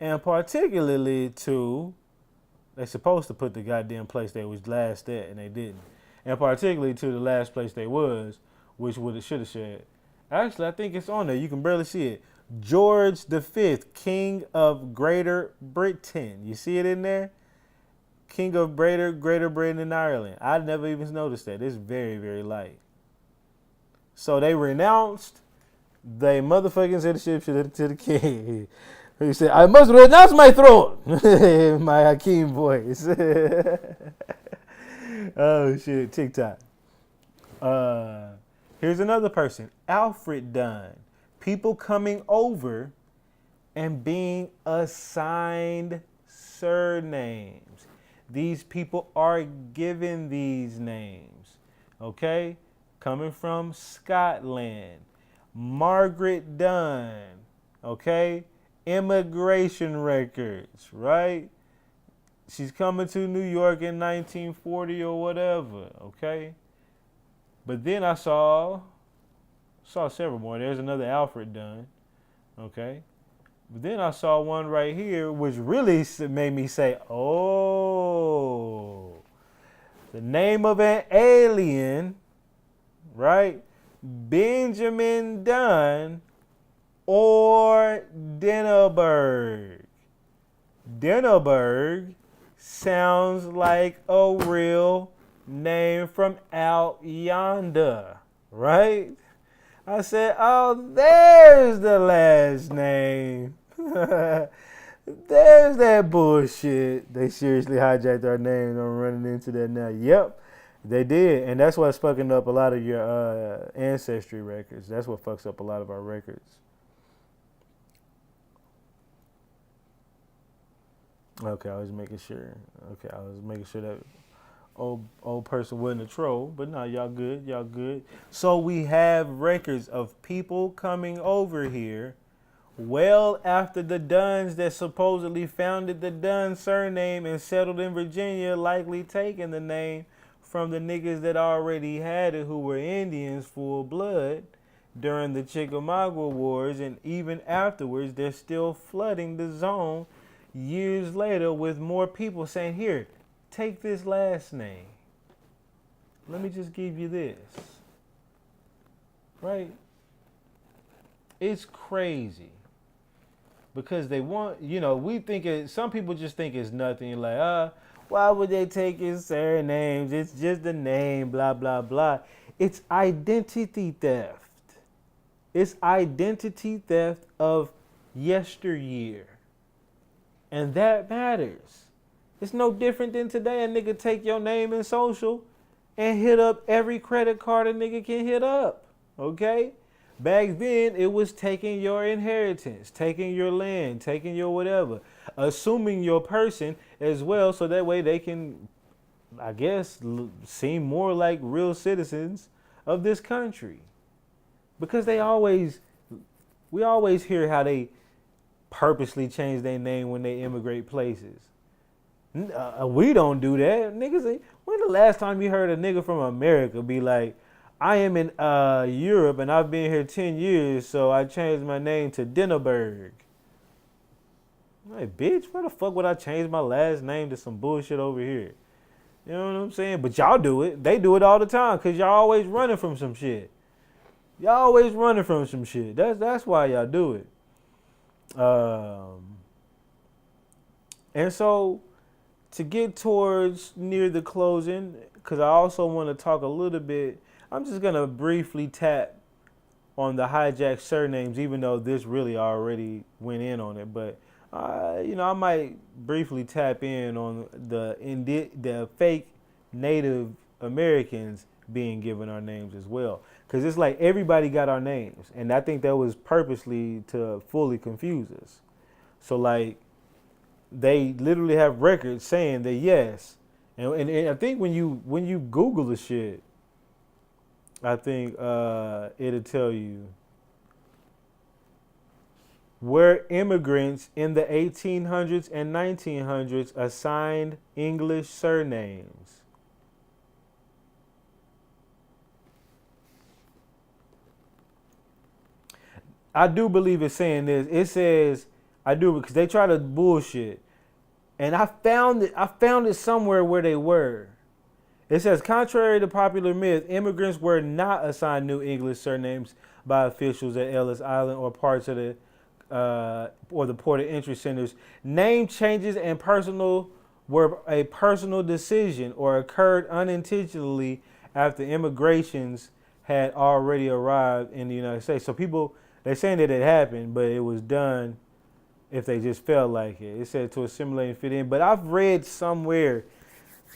and particularly to, they supposed to put the goddamn place they was last at, and they didn't, and particularly to the last place they was, which should have said. Actually, I think it's on there. You can barely see it. George V, King of Greater Britain. You see it in there? King of Greater Britain and Ireland. I never even noticed that. It's very, very light. So they renounced their motherfucking citizenship to the king. He said, I must renounce my throne. My Hakeem voice. Oh, shit. TikTok. Here's another person. Alfred Dunn. People coming over and being assigned surnames. These people are given these names. Okay? Coming from Scotland. Margaret Dunn. Okay? Immigration records, right? She's coming to New York in 1940 or whatever. Okay? But then I saw several more. There's another Alfred Dunn. Okay. But then I saw one right here, which really made me say, oh, the name of an alien, right? Benjamin Dunn or Denneberg. Denneberg sounds like a real name from out yonder, right? I said, oh, there's the last name. There's that bullshit. They seriously hijacked our names. I'm running into that now. Yep, they did. And that's what's fucking up a lot of your ancestry records. That's what fucks up a lot of our records. Okay, I was making sure. Okay, I was making sure that old person wasn't a troll, but no, y'all good. So we have records of people coming over here well after the Dunns that supposedly founded the Dunn surname and settled in Virginia, likely taking the name from the niggas that already had it, who were Indians full blood during the Chickamauga Wars, and even afterwards they're still flooding the zone years later with more people saying, here, take this last name. Let me just give you this. Right? It's crazy. Because they want, we think some people just think it's nothing. Like, why would they take his surnames? It's just a name, blah, blah, blah. It's identity theft. It's identity theft of yesteryear. And that matters. It's no different than today. A nigga take your name in social and hit up every credit card a nigga can hit up. Okay? Back then, it was taking your inheritance, taking your land, taking your whatever, assuming your person as well, so that way they can I guess, seem more like real citizens of this country. Because we always hear how they purposely change their name when they immigrate places. We don't do that. Niggas, when the last time you heard a nigga from America be like, I am in Europe and I've been here 10 years, so I changed my name to Dinnerberg. Like, bitch, why the fuck would I change my last name to some bullshit over here? You know what I'm saying? But y'all do it. They do it all the time because y'all always running from some shit. Y'all always running from some shit. That's why y'all do it. And so, to get towards near the closing, because I also want to talk a little bit, I'm just going to briefly tap on the hijacked surnames, even though this really already went in on it. But, I might briefly tap in on the fake Native Americans being given our names as well. Because it's like everybody got our names. And I think that was purposely to fully confuse us. So, like, they literally have records saying that yes. And I think when you Google the shit, I think it'll tell you where immigrants in the 1800s and 1900s assigned English surnames. I do believe it's saying this. It says, I do, because they try to bullshit. And I found it somewhere where they were. It says, contrary to popular myth, immigrants were not assigned new English surnames by officials at Ellis Island or parts of the or the port of entry centers. Name changes and were a personal decision or occurred unintentionally after immigrations had already arrived in the United States. So people, they're saying that it happened, but it was done if they just felt like it. It said to assimilate and fit in. But I've read somewhere,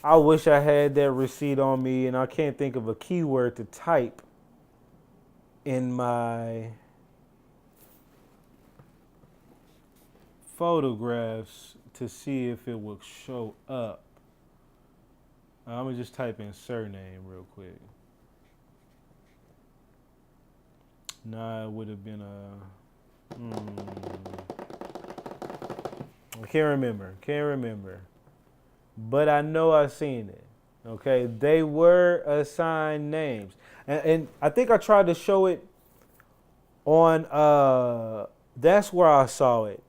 I wish I had that receipt on me, and I can't think of a keyword to type in my photographs to see if it would show up. I'm going to just type in surname real quick. Nah, it would have been I can't remember. But I know I've seen it. Okay, they were assigned names. And I think I tried to show it on, that's where I saw it.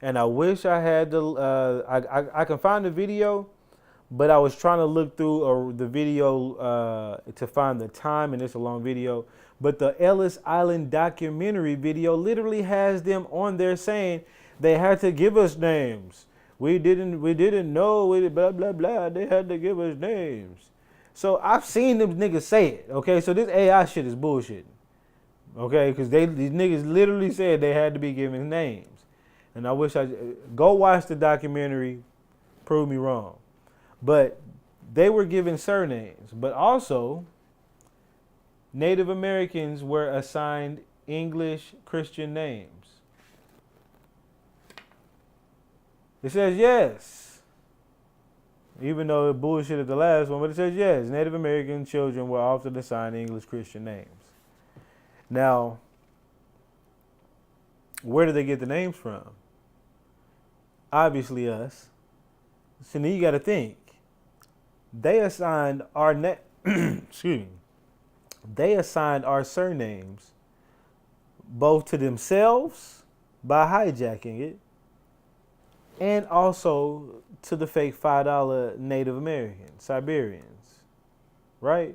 And I wish I had I can find the video, but I was trying to look through the video to find the time, and it's a long video. But the Ellis Island documentary video literally has them on there saying they had to give us names. We didn't know, blah, blah, blah. They had to give us names. So I've seen them niggas say it, okay? So this AI shit is bullshit, okay? Because these niggas literally said they had to be given names. And I wish go watch the documentary, prove me wrong. But they were given surnames. But also, Native Americans were assigned English Christian names. It says yes. Even though it bullshit at the last one, but it says yes. Native American children were often assigned English Christian names. Now, where did they get the names from? Obviously us. So now you got to think. They assigned our excuse me. They assigned our surnames both to themselves by hijacking it, and also to the fake $5 Native Americans, Siberians, right?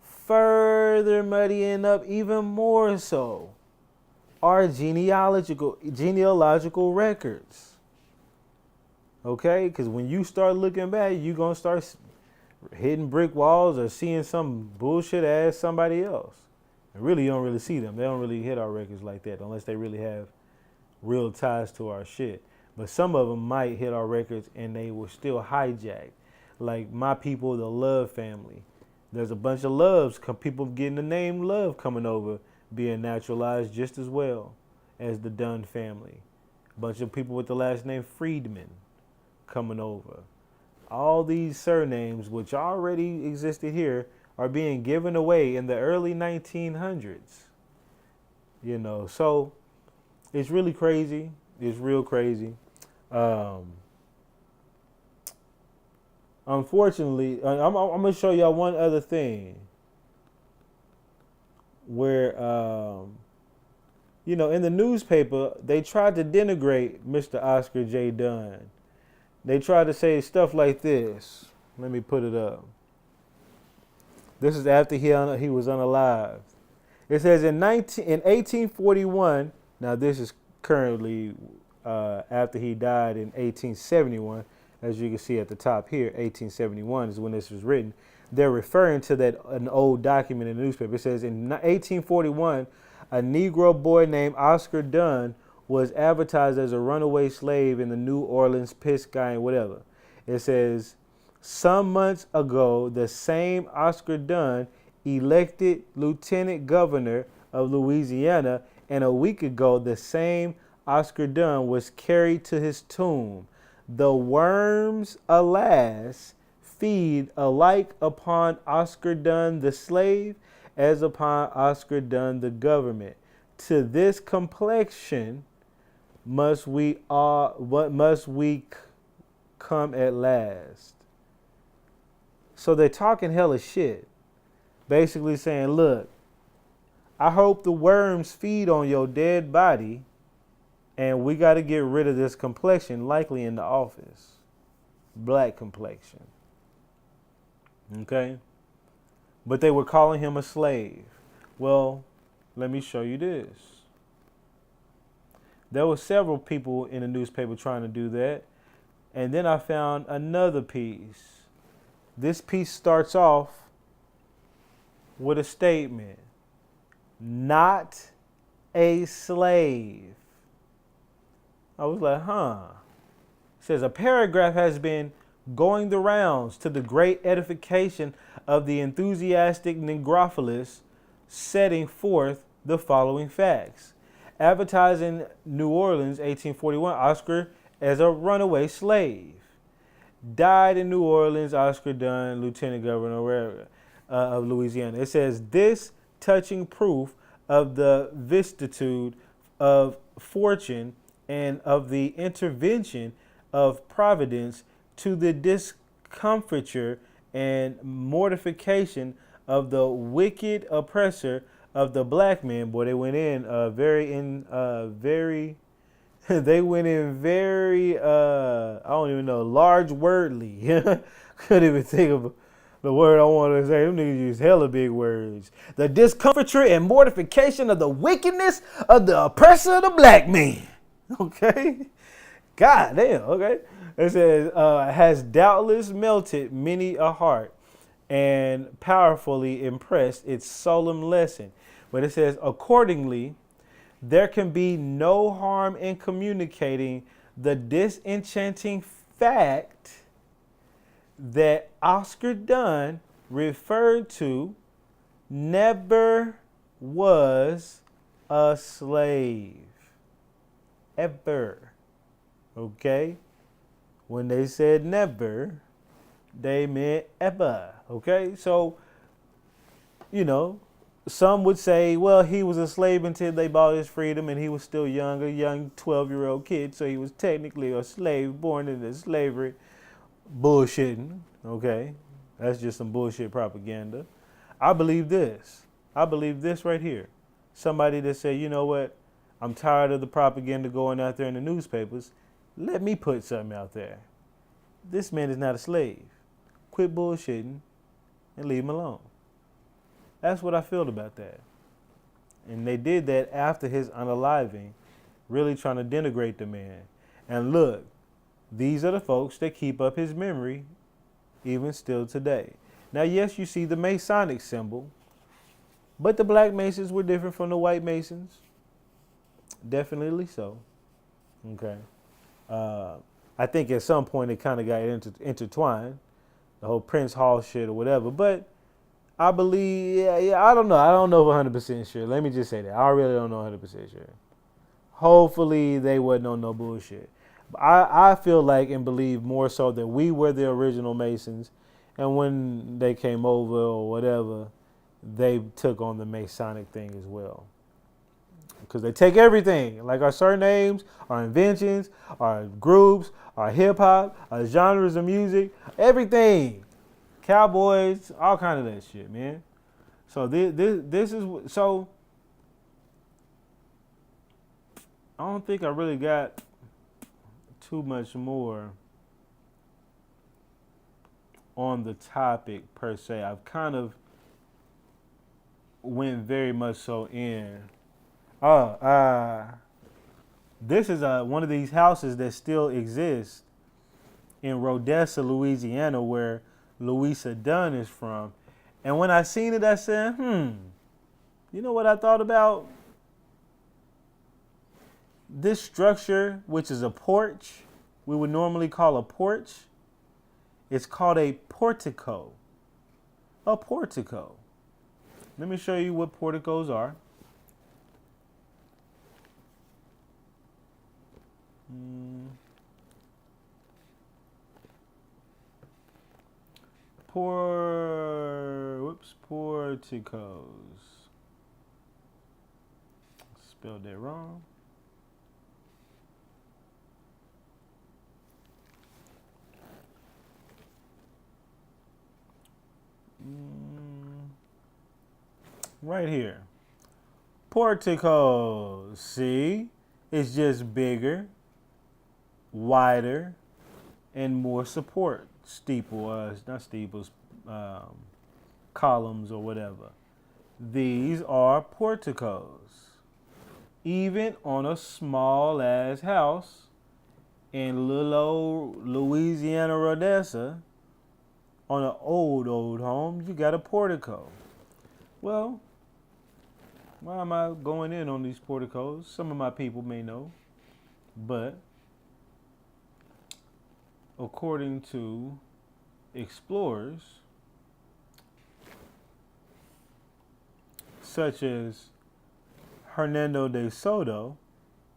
Further muddying up even more so our genealogical records. Okay? Because when you start looking back, you're going to start hitting brick walls or seeing some bullshit ass somebody else. And really, you don't really see them. They don't really hit our records like that unless they really have real ties to our shit. But some of them might hit our records and they were still hijacked. Like my people, the Love family. There's a bunch of Loves, people getting the name Love coming over, being naturalized just as well as the Dunn family. A bunch of people with the last name Friedman coming over. all these surnames, which already existed here, are being given away in the early 1900s. So it's really crazy. It's real crazy. Um, Unfortunately, I'm going to show y'all one other thing where, in the newspaper, they tried to denigrate Mr. Oscar J. Dunn. They tried to say stuff like this. Let me put it up. This is after he was unalived. It says in 1841, now this is currently after he died in 1871, as you can see at the top here, 1871 is when this was written. They're referring to an old document in the newspaper. It says in 1841, a Negro boy named Oscar Dunn was advertised as a runaway slave in the New Orleans Piscine, whatever. It says, some months ago, the same Oscar Dunn elected lieutenant governor of Louisiana, and a week ago, the same Oscar Dunn was carried to his tomb. The worms, alas, feed alike upon Oscar Dunn the slave as upon Oscar Dunn the government. To this complexion must we come at last. So they're talking hella shit. Basically saying, look, I hope the worms feed on your dead body, and we got to get rid of this complexion, likely in the office. Black complexion. Okay? But they were calling him a slave. Well, let me show you this. There were several people in the newspaper trying to do that. And then I found another piece. This piece starts off with a statement. Not a slave. I was like, It says a paragraph has been going the rounds to the great edification of the enthusiastic Negrophilus, setting forth the following facts. Advertising New Orleans, 1841, Oscar as a runaway slave. Died in New Orleans, Oscar Dunn, lieutenant governor of Louisiana. It says this touching proof of the vicissitude of fortune and of the intervention of Providence to the discomfiture and mortification of the wicked oppressor of the black man. Boy, they went in they went in very, I don't even know, large wordly. Couldn't even think of the word I wanted to say. Them niggas use hella big words. The discomfiture and mortification of the wickedness of the oppressor of the black man. Okay? God damn, okay? It says, has doubtless melted many a heart and powerfully impressed its solemn lesson. But it says, accordingly, there can be no harm in communicating the disenchanting fact that Oscar Dunn referred to never was a slave. Ever. Okay? When they said never, they meant ever. Okay? So, some would say, well, he was a slave until they bought his freedom and he was still young, a young 12-year-old kid, so he was technically a slave born into slavery. Bullshitting, okay? That's just some bullshit propaganda. I believe this. I believe this right here. Somebody that said, you know what? I'm tired of the propaganda going out there in the newspapers. Let me put something out there. This man is not a slave. Quit bullshitting and leave him alone. That's what I feel about that. And they did that after his unaliving, really trying to denigrate the man. And look, these are the folks that keep up his memory even still today. Now, yes, you see the Masonic symbol, but the black Masons were different from the white Masons. Definitely so. Okay. I think at some point it kind of got intertwined, the whole Prince Hall shit or whatever. But I believe, I don't know. I don't know 100% sure. Let me just say that. I really don't know 100% sure. Hopefully they wasn't on no bullshit. I feel like and believe more so that we were the original Masons, and when they came over or whatever, they took on the Masonic thing as well. Because they take everything, like our surnames, our inventions, our groups, our hip hop, our genres of music, everything, cowboys, all kind of that shit, man. So this is so. I don't think I really got too much more on the topic per se. I've kind of went very much so in. This is one of these houses that still exists in Rodessa, Louisiana, where Louisa Dunn is from. And when I seen it, I said, you know what I thought about? This structure, which is a porch, we would normally call a porch, it's called a portico. A portico. Let me show you what porticos are. Porticos. Spelled that wrong. Right here. Porticos. See? It's just bigger, wider, and more support. Not steeples, columns or whatever. These are porticos. Even on a small ass house in little old Louisiana, Rodessa, on an old home, you got a portico. Well, why am I going in on these porticos? Some of my people may know, but according to explorers such as Hernando de Soto,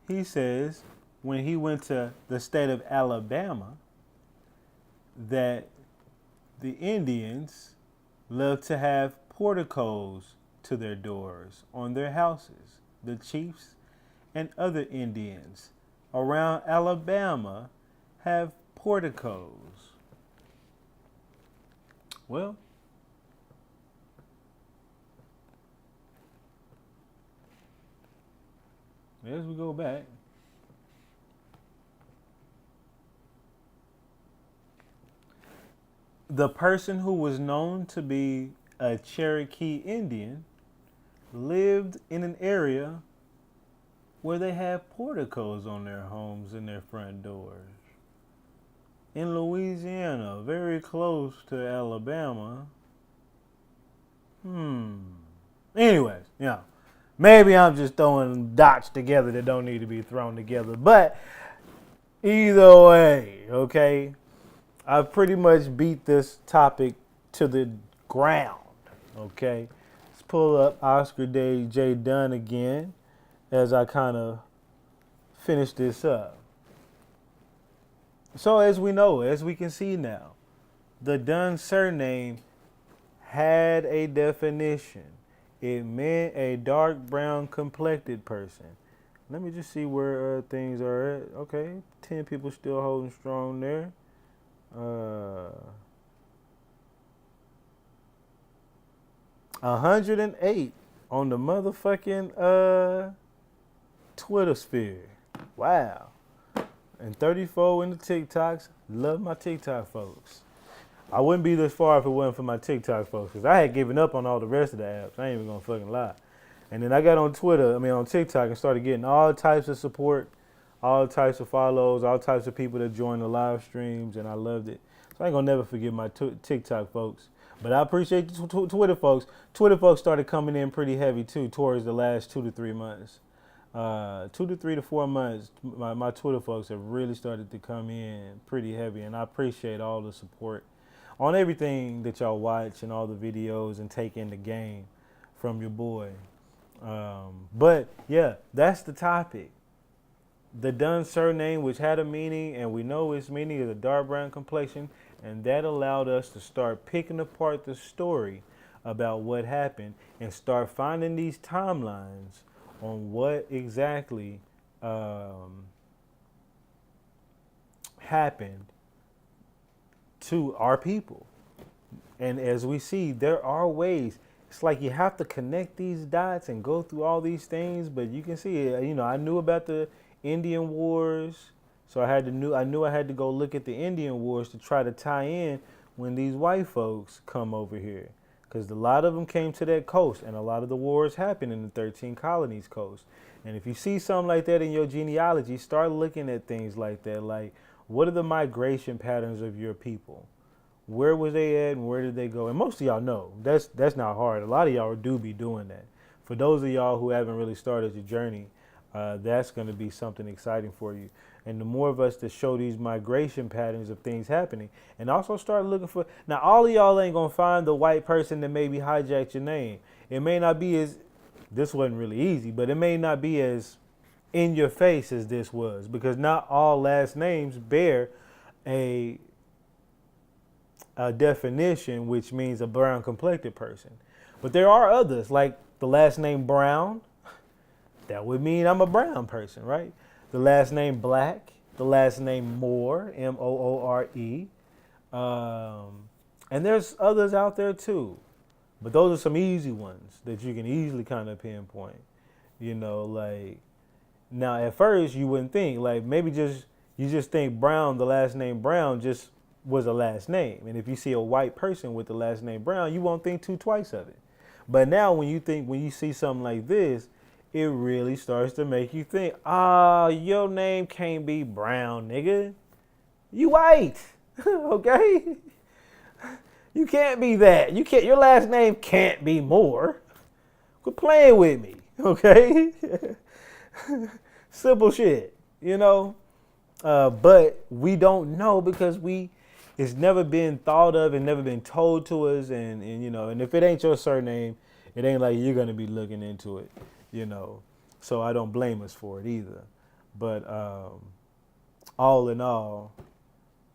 he says when he went to the state of Alabama that the Indians love to have porticos to their doors on their houses. The chiefs and other Indians around Alabama have porticos. Well, as we go back, the person who was known to be a Cherokee Indian lived in an area where they have porticos on their homes and their front doors. In Louisiana, very close to Alabama. Anyways, yeah. Maybe I'm just throwing dots together that don't need to be thrown together. But either way, okay, I've pretty much beat this topic to the ground, okay? Let's pull up Oscar J. Dunn again as I kind of finish this up. So as we know, as we can see now, the Dunn surname had a definition. It meant a dark brown complected person. Let me just see where things are at. Okay, 10 people still holding strong there. 108 on the motherfucking Twitter sphere. Wow. And 34 in the TikToks. Love my TikTok folks. I wouldn't be this far if it wasn't for my TikTok folks, because I had given up on all the rest of the apps. I ain't even gonna fucking lie. And then I got on on TikTok and started getting all types of support, all types of follows, all types of people that join the live streams, and I loved it. So I ain't gonna never forget my TikTok folks. But I appreciate the Twitter folks. Twitter folks started coming in pretty heavy too towards the last 2 to 3 months. 2 to 3 to 4 months, my Twitter folks have really started to come in pretty heavy, and I appreciate all the support on everything that y'all watch and all the videos and take in the game from your boy. But yeah, that's the topic. The Dunn surname, which had a meaning, and we know its meaning is a dark brown complexion, and that allowed us to start picking apart the story about what happened and start finding these timelines on what exactly happened to our people. And as we see, there are ways. It's like you have to connect these dots and go through all these things, but you can see it. You know, I knew about the Indian Wars, so I knew I had to go look at the Indian Wars to try to tie in when these white folks come over here, because a lot of them came to that coast, and a lot of the wars happened in the 13 colonies coast. And if you see something like that in your genealogy, start looking at things like that. Like, what are the migration patterns of your people? Where was they at and where did they go? And most of y'all know that's not hard. A lot of y'all do be doing that. For those of y'all who haven't really started your journey, that's going to be something exciting for you. And the more of us that show these migration patterns of things happening, and also start looking for. Now, all of y'all ain't gonna find the white person that maybe hijacked your name. It may not be as. This wasn't really easy, but it may not be as in your face as this was, because not all last names bear a definition, which means a brown complected person. But there are others, like the last name Brown, that would mean I'm a brown person, right? The last name Black, the last name Moore, Moore. And there's others out there too. But those are some easy ones that you can easily kind of pinpoint. You know, like, now at first you wouldn't think, like, maybe you just think Brown, the last name Brown, just was a last name. And if you see a white person with the last name Brown, you won't think twice of it. But now when you see something like this, it really starts to make you think, your name can't be Brown, nigga. You white. Okay? You can't be that. Your last name can't be Moore. Quit playing with me. Okay? Simple shit, you know? But we don't know because it's never been thought of and never been told to us, and you know, and if it ain't your surname, it ain't like you're gonna be looking into it, you know. So I don't blame us for it either. But all in all,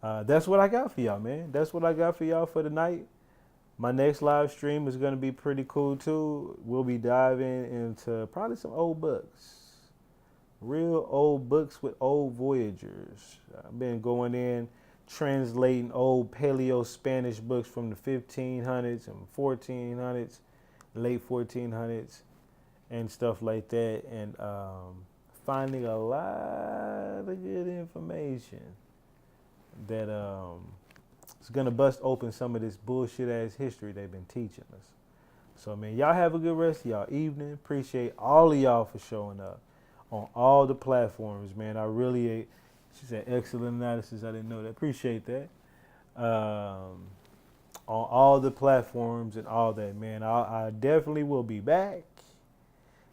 that's what I got for y'all, man. That's what I got for y'all for tonight. My next live stream is gonna be pretty cool too. We'll be diving into probably some old books. Real old books with old voyagers. I've been going in translating old Paleo Spanish books from the 1500s and 1400s, late 1400s, and stuff like that, and finding a lot of good information that is gonna bust open some of this bullshit ass history they've been teaching us. So, man, y'all have a good rest of y'all evening. Appreciate all of y'all for showing up on all the platforms, man. I really, she said excellent analysis. I didn't know that. Appreciate that. On all the platforms and all that, man. I definitely will be back.